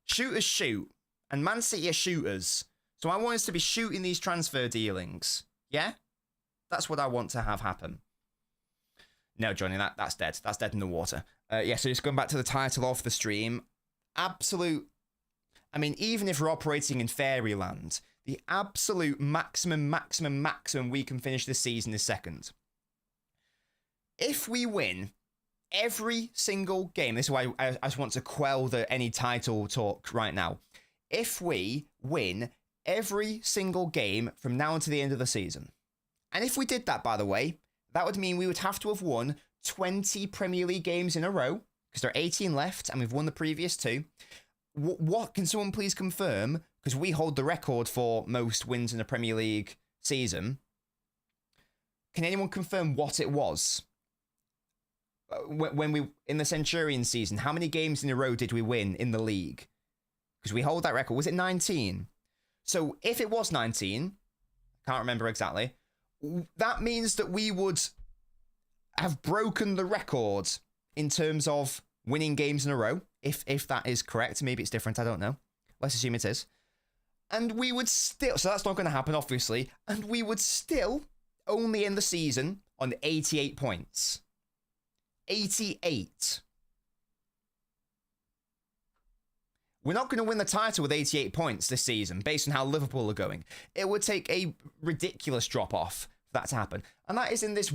Shooters shoot. And Man City are shooters. So I want us to be shooting these transfer dealings. Yeah? That's what I want to have happen. No, Johnny, that's dead. That's dead in the water. Yeah, so just going back to the title of the stream. Absolute... I mean, even if we're operating in fairyland, the absolute maximum we can finish this season is second. If we win every single game... This is why I just want to quell any title talk right now. If we win every single game from now until the end of the season, and if we did that, by the way, that would mean we would have to have won 20 Premier League games in a row, because there are 18 left, and we've won the previous 2. What can someone please confirm, because we hold the record for most wins in a Premier League season, can anyone confirm what it was? When we, in the Centurion season, how many games in a row did we win in the league? Because we hold that record. Was it 19? So if it was 19, can't remember exactly, that means that we would have broken the record in terms of winning games in a row. If that is correct. Maybe it's different. I don't know. Let's assume it is. And we would still... So that's not going to happen, obviously. And we would still only end the season on 88 points. 88. We're not going to win the title with 88 points this season, based on how Liverpool are going. It would take a ridiculous drop-off for that to happen. And that is in this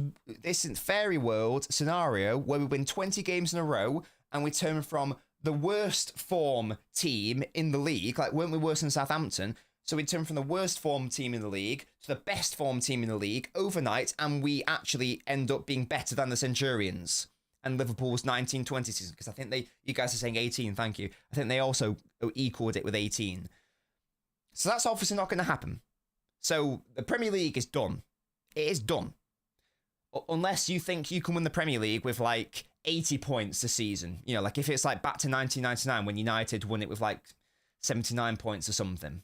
fairy world scenario where we win 20 games in a row and we turn from the worst form team in the league, like weren't we worse than Southampton? So we turn from the worst form team in the league to the best form team in the league overnight, and we actually end up being better than the Centurions. and Liverpool's 19-20 season, because I think you guys are saying 18, thank you. I think they also equaled it with 18. So that's obviously not going to happen. So the Premier League is done. It is done. Unless you think you can win the Premier League with like 80 points this season. You know, like if it's like back to 1999 when United won it with like 79 points or something.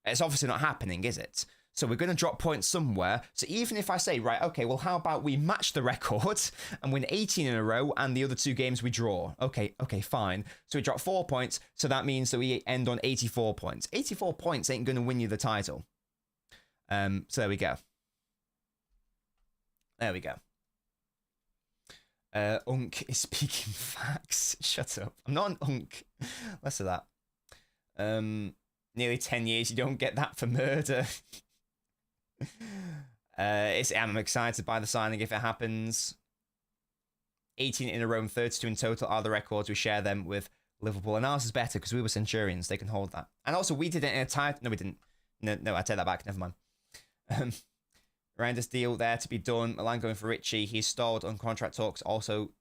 It's obviously not happening, is it? So we're going to drop points somewhere. So even if I say, right, okay, well, how about we match the record and win 18 in a row and the other 2 games we draw? Okay, fine. So we drop 4 points. So that means that we end on 84 points. 84 points ain't going to win you the title. So there we go. There we go. Unk is speaking facts. Shut up. I'm not an unk. Less of that. Nearly 10 years. You don't get that for murder. I'm excited by the signing if it happens. 18 in a row and 32 in total are the records. We share them with Liverpool. And ours is better because we were Centurions. They can hold that. And also, we did it in a tight... No, we didn't. No, I take that back. Never mind. Randers deal there to be done. Milan going for Richie. He's stalled on contract talks. Also,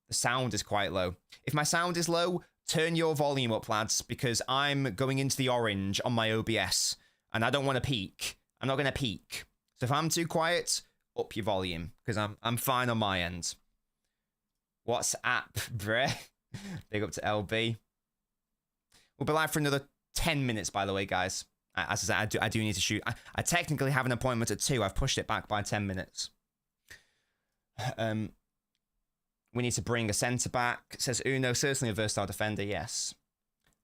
the sound is quite low. If my sound is low, turn your volume up, lads, because I'm going into the orange on my OBS, and I don't want to peak. I'm not going to peak. So if I'm too quiet, up your volume, because I'm fine on my end. WhatsApp, bruh. Big up to LB. We'll be live for another 10 minutes, by the way, guys. As I said, I do need to shoot. I technically have an appointment at 2. I've pushed it back by 10 minutes. We need to bring a centre-back. Says Uno, certainly a versatile defender, yes.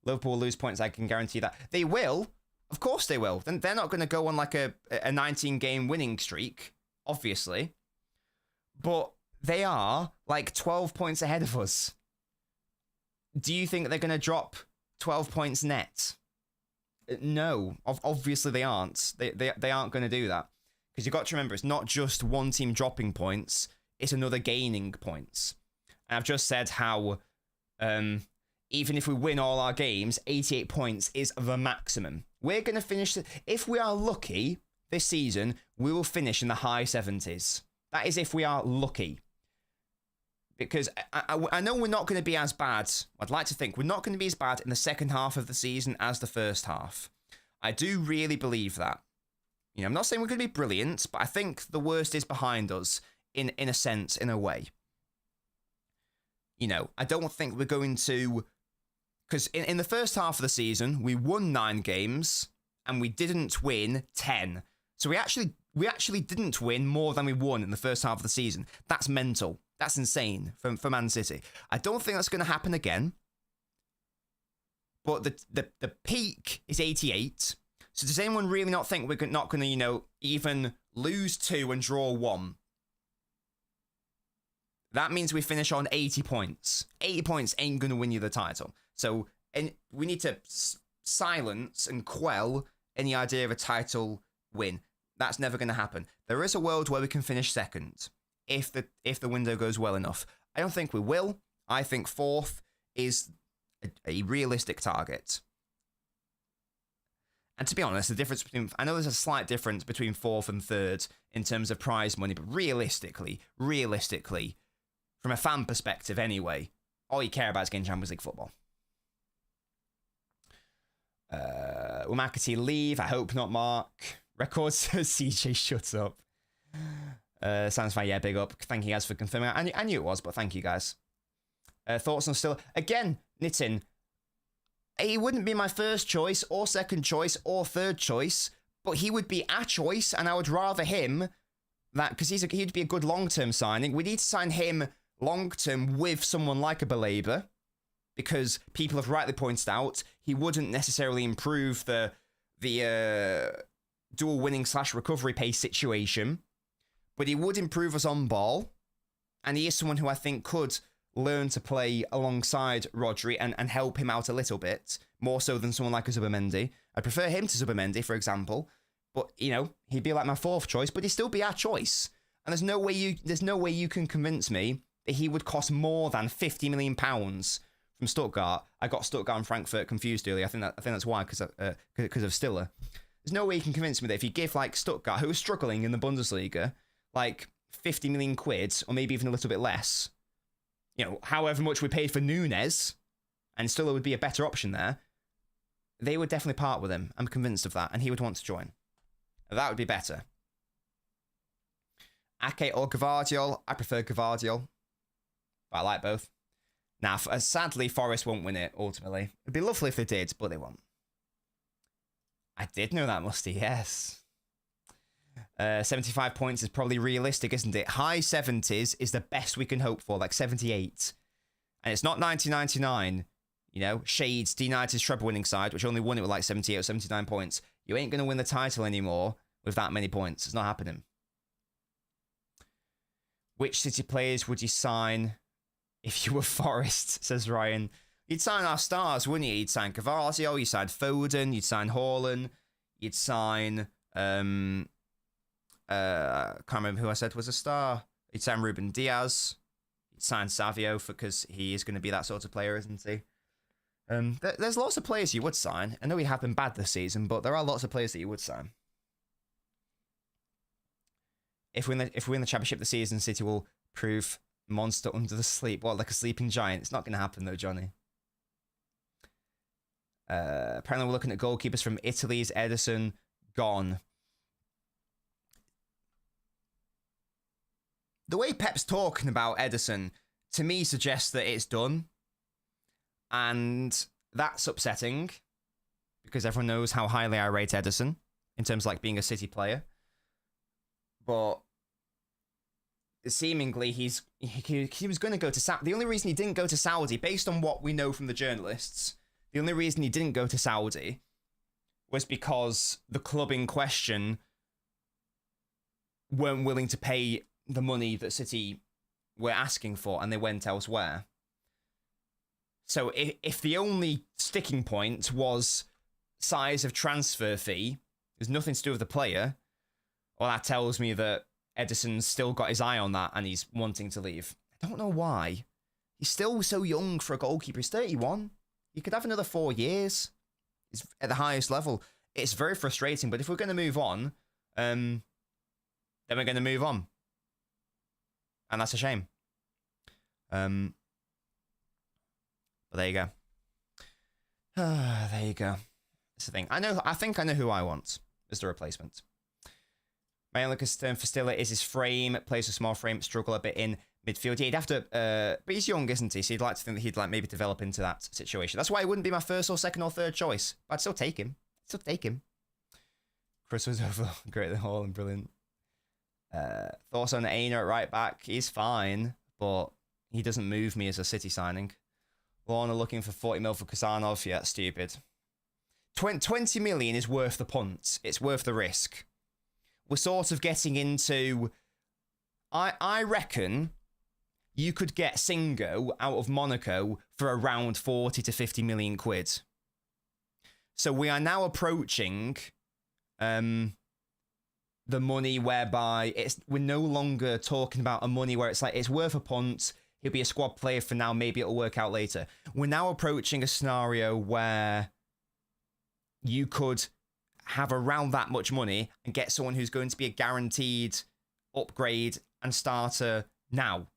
Liverpool will lose points, I can guarantee that. They will. Of course they will. Then they're not going to go on like a 19-game winning streak, obviously. But they are like 12 points ahead of us. Do you think they're going to drop 12 points net? No, obviously they aren't. They aren't going to do that. Because you've got to remember, it's not just one team dropping points, it's another gaining points. And I've just said how even if we win all our games, 88 points is the maximum. We're going to finish... If we are lucky this season, we will finish in the high 70s. That is if we are lucky. Because I know we're not going to be as bad. I'd like to think we're not going to be as bad in the second half of the season as the first half. I do really believe that. You know, I'm not saying we're going to be brilliant, but I think the worst is behind us in a sense, in a way. You know, I don't think we're going to... Because in the first half of the season, we won 9 games and we didn't win 10. So we actually didn't win more than we won in the first half of the season. That's mental. That's insane for Man City. I don't think that's going to happen again. But the peak is 88. So does anyone really not think we're not going to, you know, even lose 2 and draw 1? That means we finish on 80 points. 80 points ain't going to win you the title. So we need to silence and quell any idea of a title win. That's never going to happen. There is a world where we can finish second if the window goes well enough. I don't think we will. I think 4th is a realistic target. And to be honest, the difference between... I know there's a slight difference between 4th and 3rd in terms of prize money, but realistically, from a fan perspective anyway, all you care about is getting Champions League football. Will McAtee leave? I hope not, Mark. Records CJ, shut up. Sounds fine, yeah, big up. Thank you guys for confirming. I knew it was, but thank you guys. Thoughts on still... Again, Nitin, he wouldn't be my first choice, or second choice, or third choice, but he would be a choice, and I would rather him... that because he'd be a good long-term signing. We need to sign him long-term with someone like a Baleba, because people have rightly pointed out he wouldn't necessarily improve the dual winning / recovery pace situation, but he would improve us on ball, and he is someone who I think could learn to play alongside Rodri and help him out a little bit, more so than someone like a Zubimendi. I prefer him to Zubimendi, for example, but, you know, he'd be like my 4th choice, but he'd still be our choice. And there's no way you can convince me that he would cost more than £50 million from Stuttgart. I got Stuttgart and Frankfurt confused earlier. I think that's why, because of Stiller. There's no way you can convince me that if you give like Stuttgart, who is struggling in the Bundesliga, like 50 million quid, or maybe even a little bit less, you know, however much we paid for Nunes, and still it would be a better option there, they would definitely part with him. I'm convinced of that, and he would want to join. That would be better. Ake or Gvardiol? I prefer Gvardiol, but I like both. Now, sadly, Forest won't win it, ultimately. It'd be lovely if they did, but they won't. I did know that, Musty, yes. 75 points is probably realistic, isn't it? High 70s is the best we can hope for, like 78. And it's not 1999. You know, Shades, D-United's treble-winning side, which only won it with like 78 or 79 points. You ain't going to win the title anymore with that many points. It's not happening. Which City players would you sign if you were Forest, says Ryan? You'd sign our stars, wouldn't you? You'd sign Cavazio, you'd sign Foden, you'd sign Haaland, you'd sign... can't remember who I said was a star. You'd sign Ruben Diaz. You'd sign Savio because he is going to be that sort of player, isn't he? There's lots of players you would sign. I know we have been bad this season, but there are lots of players that you would sign. If we win the championship this season, City will prove monster under the sleep. What, like a sleeping giant? It's not going to happen though, Johnny. Apparently we're looking at goalkeepers from Italy's Ederson gone. The way Pep's talking about Ederson, to me, suggests that it's done. And that's upsetting, because everyone knows how highly I rate Ederson in terms of like being a City player. But seemingly he was going to go to Saudi. The only reason he didn't go to Saudi, based on what we know from the journalists, the only reason he didn't go to Saudi was because the club in question weren't willing to pay the money that City were asking for, and they went elsewhere. So if the only sticking point was size of transfer fee, there's nothing to do with the player, well, that tells me that Ederson's still got his eye on that and he's wanting to leave. I don't know why. He's still so young for a goalkeeper. He's 31. He could have another 4 years. He's at the highest level. It's very frustrating, but if we're going to move on, then we're going to move on. And that's a shame. But there you go. There you go. That's the thing. I think I know who I want as the replacement. My only concern for Stiller is his frame. Plays a small frame, struggle a bit in midfield. Yeah, he'd have to, but he's young, isn't he? So you'd like to think that he'd like maybe develop into that situation. That's why he wouldn't be my first or second or third choice. But I'd still take him. Chris was over greater than Hall and brilliant. Thoughts on Aina at right back? He's fine, but he doesn't move me as a City signing. Lorna looking for 40 mil for Khusanov. Yeah, that's stupid. 20 million is worth the punt. It's worth the risk. We're sort of getting into... I reckon you could get Singo out of Monaco for around 40 to 50 million quid. So we are now approaching the money whereby we're no longer talking about a money where it's like it's worth a punt. He'll be a squad player for now. Maybe it'll work out later. We're now approaching a scenario where you could have around that much money and get someone who's going to be a guaranteed upgrade and starter now.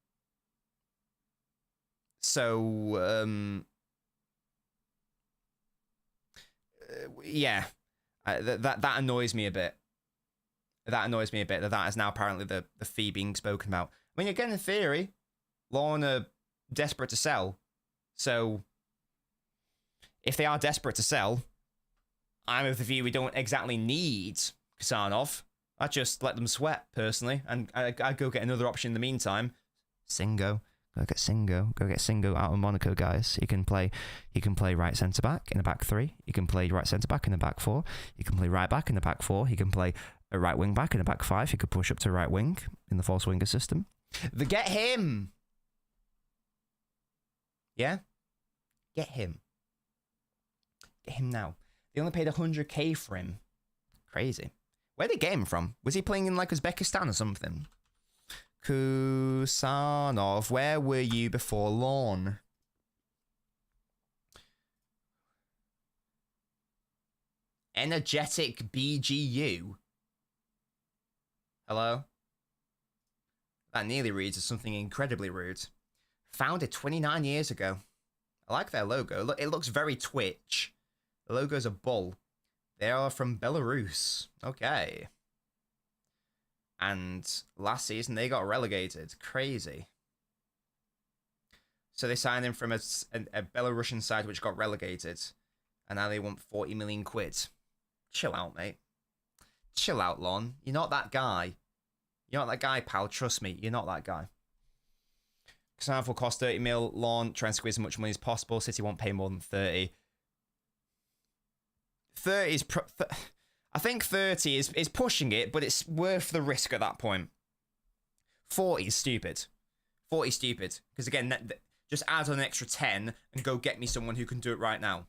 So, yeah, that annoys me a bit. That annoys me a bit that is now apparently the fee being spoken about. I mean, again, in theory, Lorna desperate to sell. So, if they are desperate to sell, I'm of the view we don't exactly need Khusanov. I just let them sweat, personally, and I go get another option in the meantime. Singo. Go get Singo. Go get Singo out of Monaco, guys. He can play right centre-back in a back three. He can play right centre-back in a back four. He can play right back in a back four. He can play a right wing-back in a back five. He could push up to right wing in the false winger system. Get him! Yeah? Get him. Get him now. They only paid 100k for him. Crazy. Where'd they get him from? Was he playing in like Uzbekistan or something? Khusanov, where were you before Lorne? Energetic BGU. Hello? That nearly reads as something incredibly rude. Founded 29 years ago. I like their logo. Look, it looks very Twitch. The logo's a bull. They are from Belarus. Okay. And last season, they got relegated. Crazy. So they signed him from a Belarusian side which got relegated. And now they want 40 million quid. Chill out, mate. Chill out, Lon. You're not that guy. You're not that guy, pal. Trust me. You're not that guy. Khusanov will cost 30 mil. Lon, try and squeeze as much money as possible. City won't pay more than 30. 30 is... I think 30 is pushing it, but it's worth the risk at that point. 40 is stupid. 40 is stupid. Because again, just add on an extra 10 and go get me someone who can do it right now.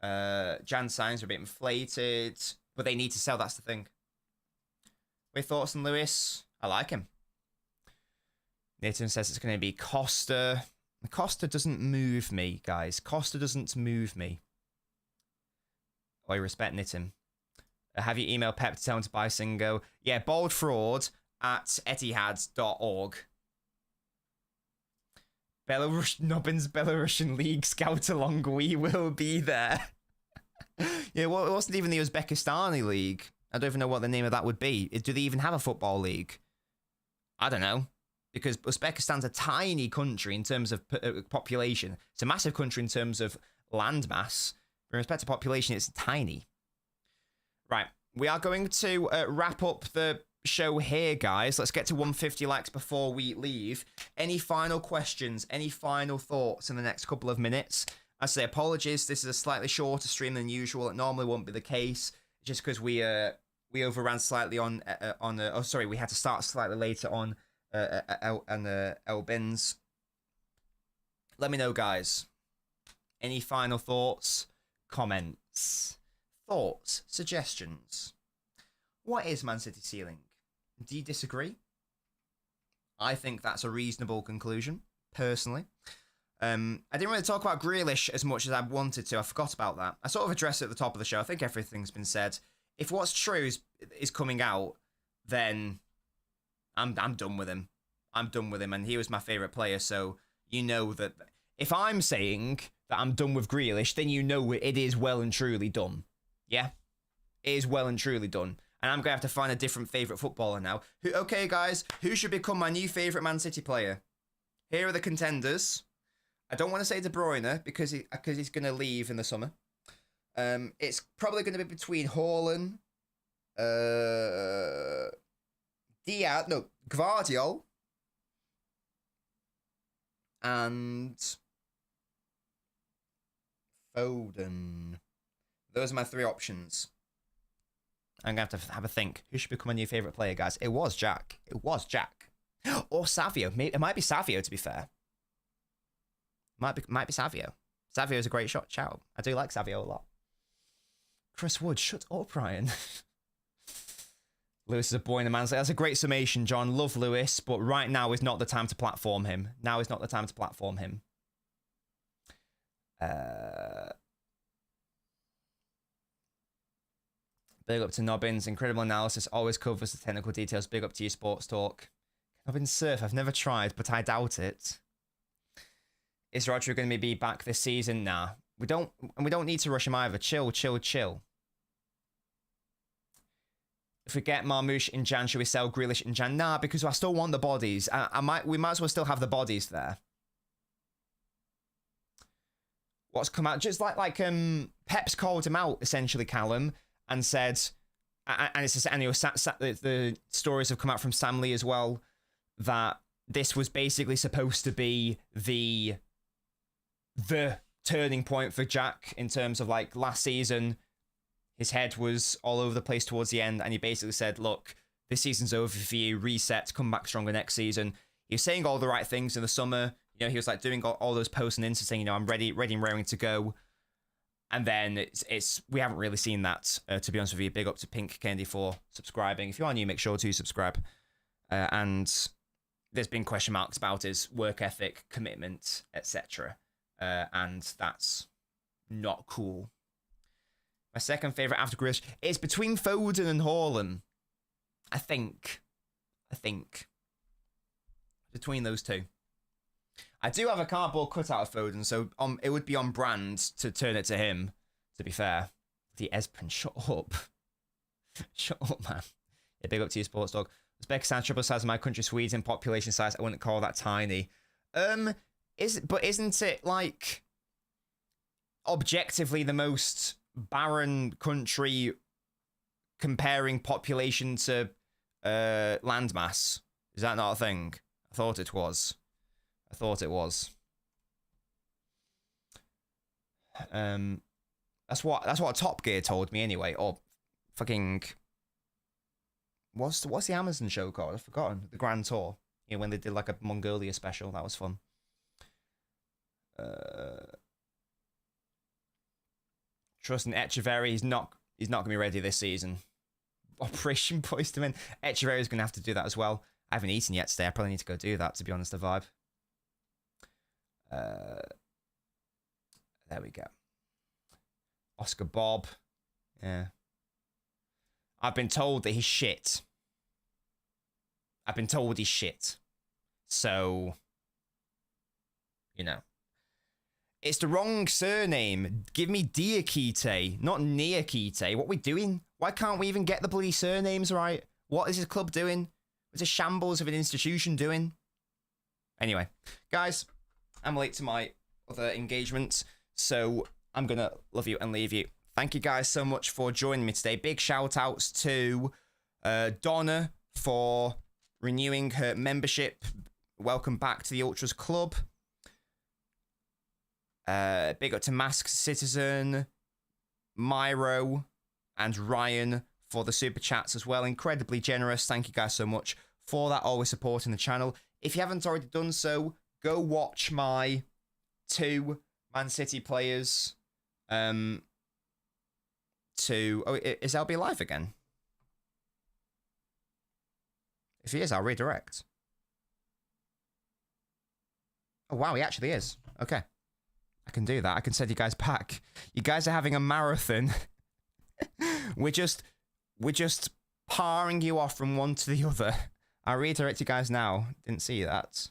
Jan signs are a bit inflated, but they need to sell. That's the thing. What are your thoughts on Lewis? I like him. Nathan says it's going to be Costa. Costa doesn't move me, guys. Costa doesn't move me. I respect Nitin. Have you emailed Pep to tell him to buy Singo? Yeah, boldfraud at etihad.org. Nobbins Belarusian League Scout along. We will be there. Yeah, well, it wasn't even the Uzbekistani League. I don't even know what the name of that would be. Do they even have a football league? I don't know. Because Uzbekistan's a tiny country in terms of population. It's a massive country in terms of landmass. In respect to population, it's tiny. Right, we are going to wrap up the show here, guys. Let's get to 150 likes before we leave. Any final questions? Any final thoughts in the next couple of minutes? I say apologies. This is a slightly shorter stream than usual. It normally won't be the case, just because we overran slightly on oh, sorry, we had to start slightly later on LNobbins. Let me know, guys. Any final thoughts? Comments, thoughts, suggestions. What is Man City's ceiling? Do you disagree? I think that's a reasonable conclusion, personally. I didn't really talk about Grealish as much as I wanted to. I forgot about that. I sort of addressed it at the top of the show. I think everything's been said. If what's true is coming out, then I'm done with him. I'm done with him, and he was my favourite player, so you know that if I'm saying that I'm done with Grealish, then you know it is well and truly done. Yeah? It is well and truly done. And I'm going to have to find a different favourite footballer now. Okay, guys, who should become my new favourite Man City player? Here are the contenders. I don't want to say De Bruyne because he's going to leave in the summer. It's probably going to be between Haaland, Gvardiol, and Foden. Those are my three options. I'm going to have a think. Who should become a new favourite player, guys? It was Jack. It was Jack. Or Savio. It might be Savio, to be fair. Might be Savio. Savio is a great shot. Ciao. I do like Savio a lot. Chris Wood, shut up, Ryan. Lewis is a boy in the man's. That's a great summation, John. Love Lewis, but right now is not the time to platform him. Now is not the time to platform him. Big up to Nobbins. Incredible analysis. Always covers the technical details. Big up to you, Sports Talk. Nobbins Surf. I've never tried, but I doubt it. Is Roger going to be back this season? Nah. We don't need to rush him either. Chill, chill, chill. If we get Marmoush in Jan, should we sell Grealish in Jan? Nah, because I still want the bodies. We might as well still have the bodies there. What's come out? Just like Pep's called him out, essentially, Callum, and said, and the stories have come out from Sam Lee as well, that this was basically supposed to be the turning point for Jack in terms of like last season. His head was all over the place towards the end, and he basically said, look, this season's over for you, reset, come back stronger next season. He was saying all the right things in the summer. You know, he was like doing all those posts and Insta saying, you know, I'm ready and raring to go. And then we haven't really seen that, to be honest with you. Big up to Pink Candy for subscribing. If you are new, make sure to subscribe. And there's been question marks about his work ethic, commitment, etc. And that's not cool. My second favourite after Grealish is between Foden and Haaland. I think. I think. Between those two. I do have a cardboard cutout of Foden, so it would be on brand to turn it to him, to be fair. The Espen, shut up. Shut up, man. Yeah, big up to you, Sports Dog. Uzbekistan triple size of my country, Sweden, population size, I wouldn't call that tiny. But isn't it, like, objectively the most barren country comparing population to landmass? Is that not a thing? I thought it was. That's what Top Gear told me anyway. Or fucking what's the Amazon show called? I've forgotten. The Grand Tour. You know, when they did like a Mongolia special. That was fun. Trust in Echeverry. He's not gonna be ready this season. Operation Boys to Win. Echeverry's gonna have to do that as well. I haven't eaten yet today. I probably need to go do that, to be honest, the vibe. There we go. Oscar Bob. Yeah. I've been told that he's shit. So, you know. It's the wrong surname. Give me Diakite, not Niakite. What are we doing? Why can't we even get the bloody surnames right? What is this club doing? What's a shambles of an institution doing? Anyway, guys, I'm late to my other engagements, so I'm going to love you and leave you. Thank you guys so much for joining me today. Big shout outs to Donna for renewing her membership. Welcome back to the Ultras Club. Big up to Masked Citizen, Myro, and Ryan for the super chats as well. Incredibly generous. Thank you guys so much for that. Always supporting the channel. If you haven't already done so, go watch my 2 Man City players. Is LB live again? If he is, I'll redirect. Oh wow, he actually is. Okay. I can do that. I can send you guys back. You guys are having a marathon. We're just parring you off from one to the other. I'll redirect you guys now. Didn't see that.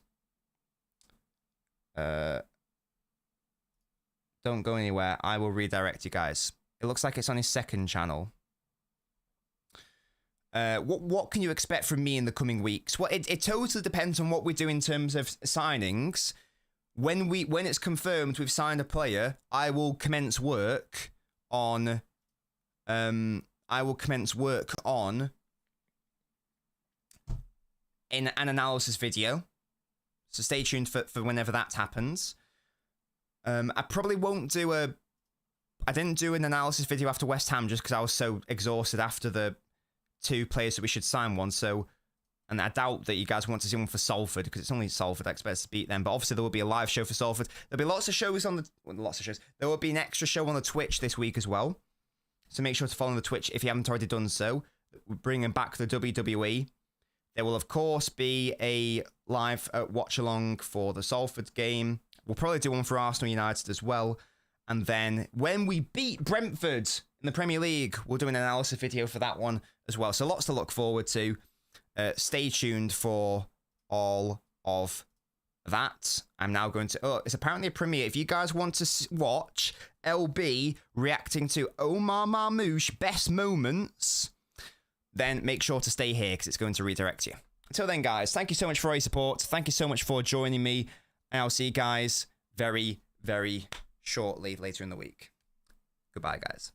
Don't go anywhere. I will redirect you guys. It looks like it's on his second channel. What can you expect from me in the coming weeks? Well, it totally depends on what we do in terms of signings. When it's confirmed we've signed a player, I will commence work on an analysis video. So stay tuned for whenever that happens. I probably won't do I didn't do an analysis video after West Ham just because I was so exhausted after the 2 players that we should sign one. So, and I doubt that you guys want to see one for Salford because it's only Salford I expect to beat them. But obviously there will be a live show for Salford. There'll be lots of shows on lots of shows. There will be an extra show on the Twitch this week as well. So make sure to follow the Twitch if you haven't already done so. We're bringing back the WWE. There will of course be a live watch along for the Salford game. We'll probably do one for Arsenal United as well. And then when we beat Brentford in the Premier League, we'll do an analysis video for that one as well. So lots to look forward to. Stay tuned for all of that. I'm now going to... Oh, it's apparently a premiere. If you guys want to watch LB reacting to Omar Marmoush best moments, then make sure to stay here because it's going to redirect you. Until then, guys, thank you so much for all your support. Thank you so much for joining me. And I'll see you guys very, very shortly later in the week. Goodbye, guys.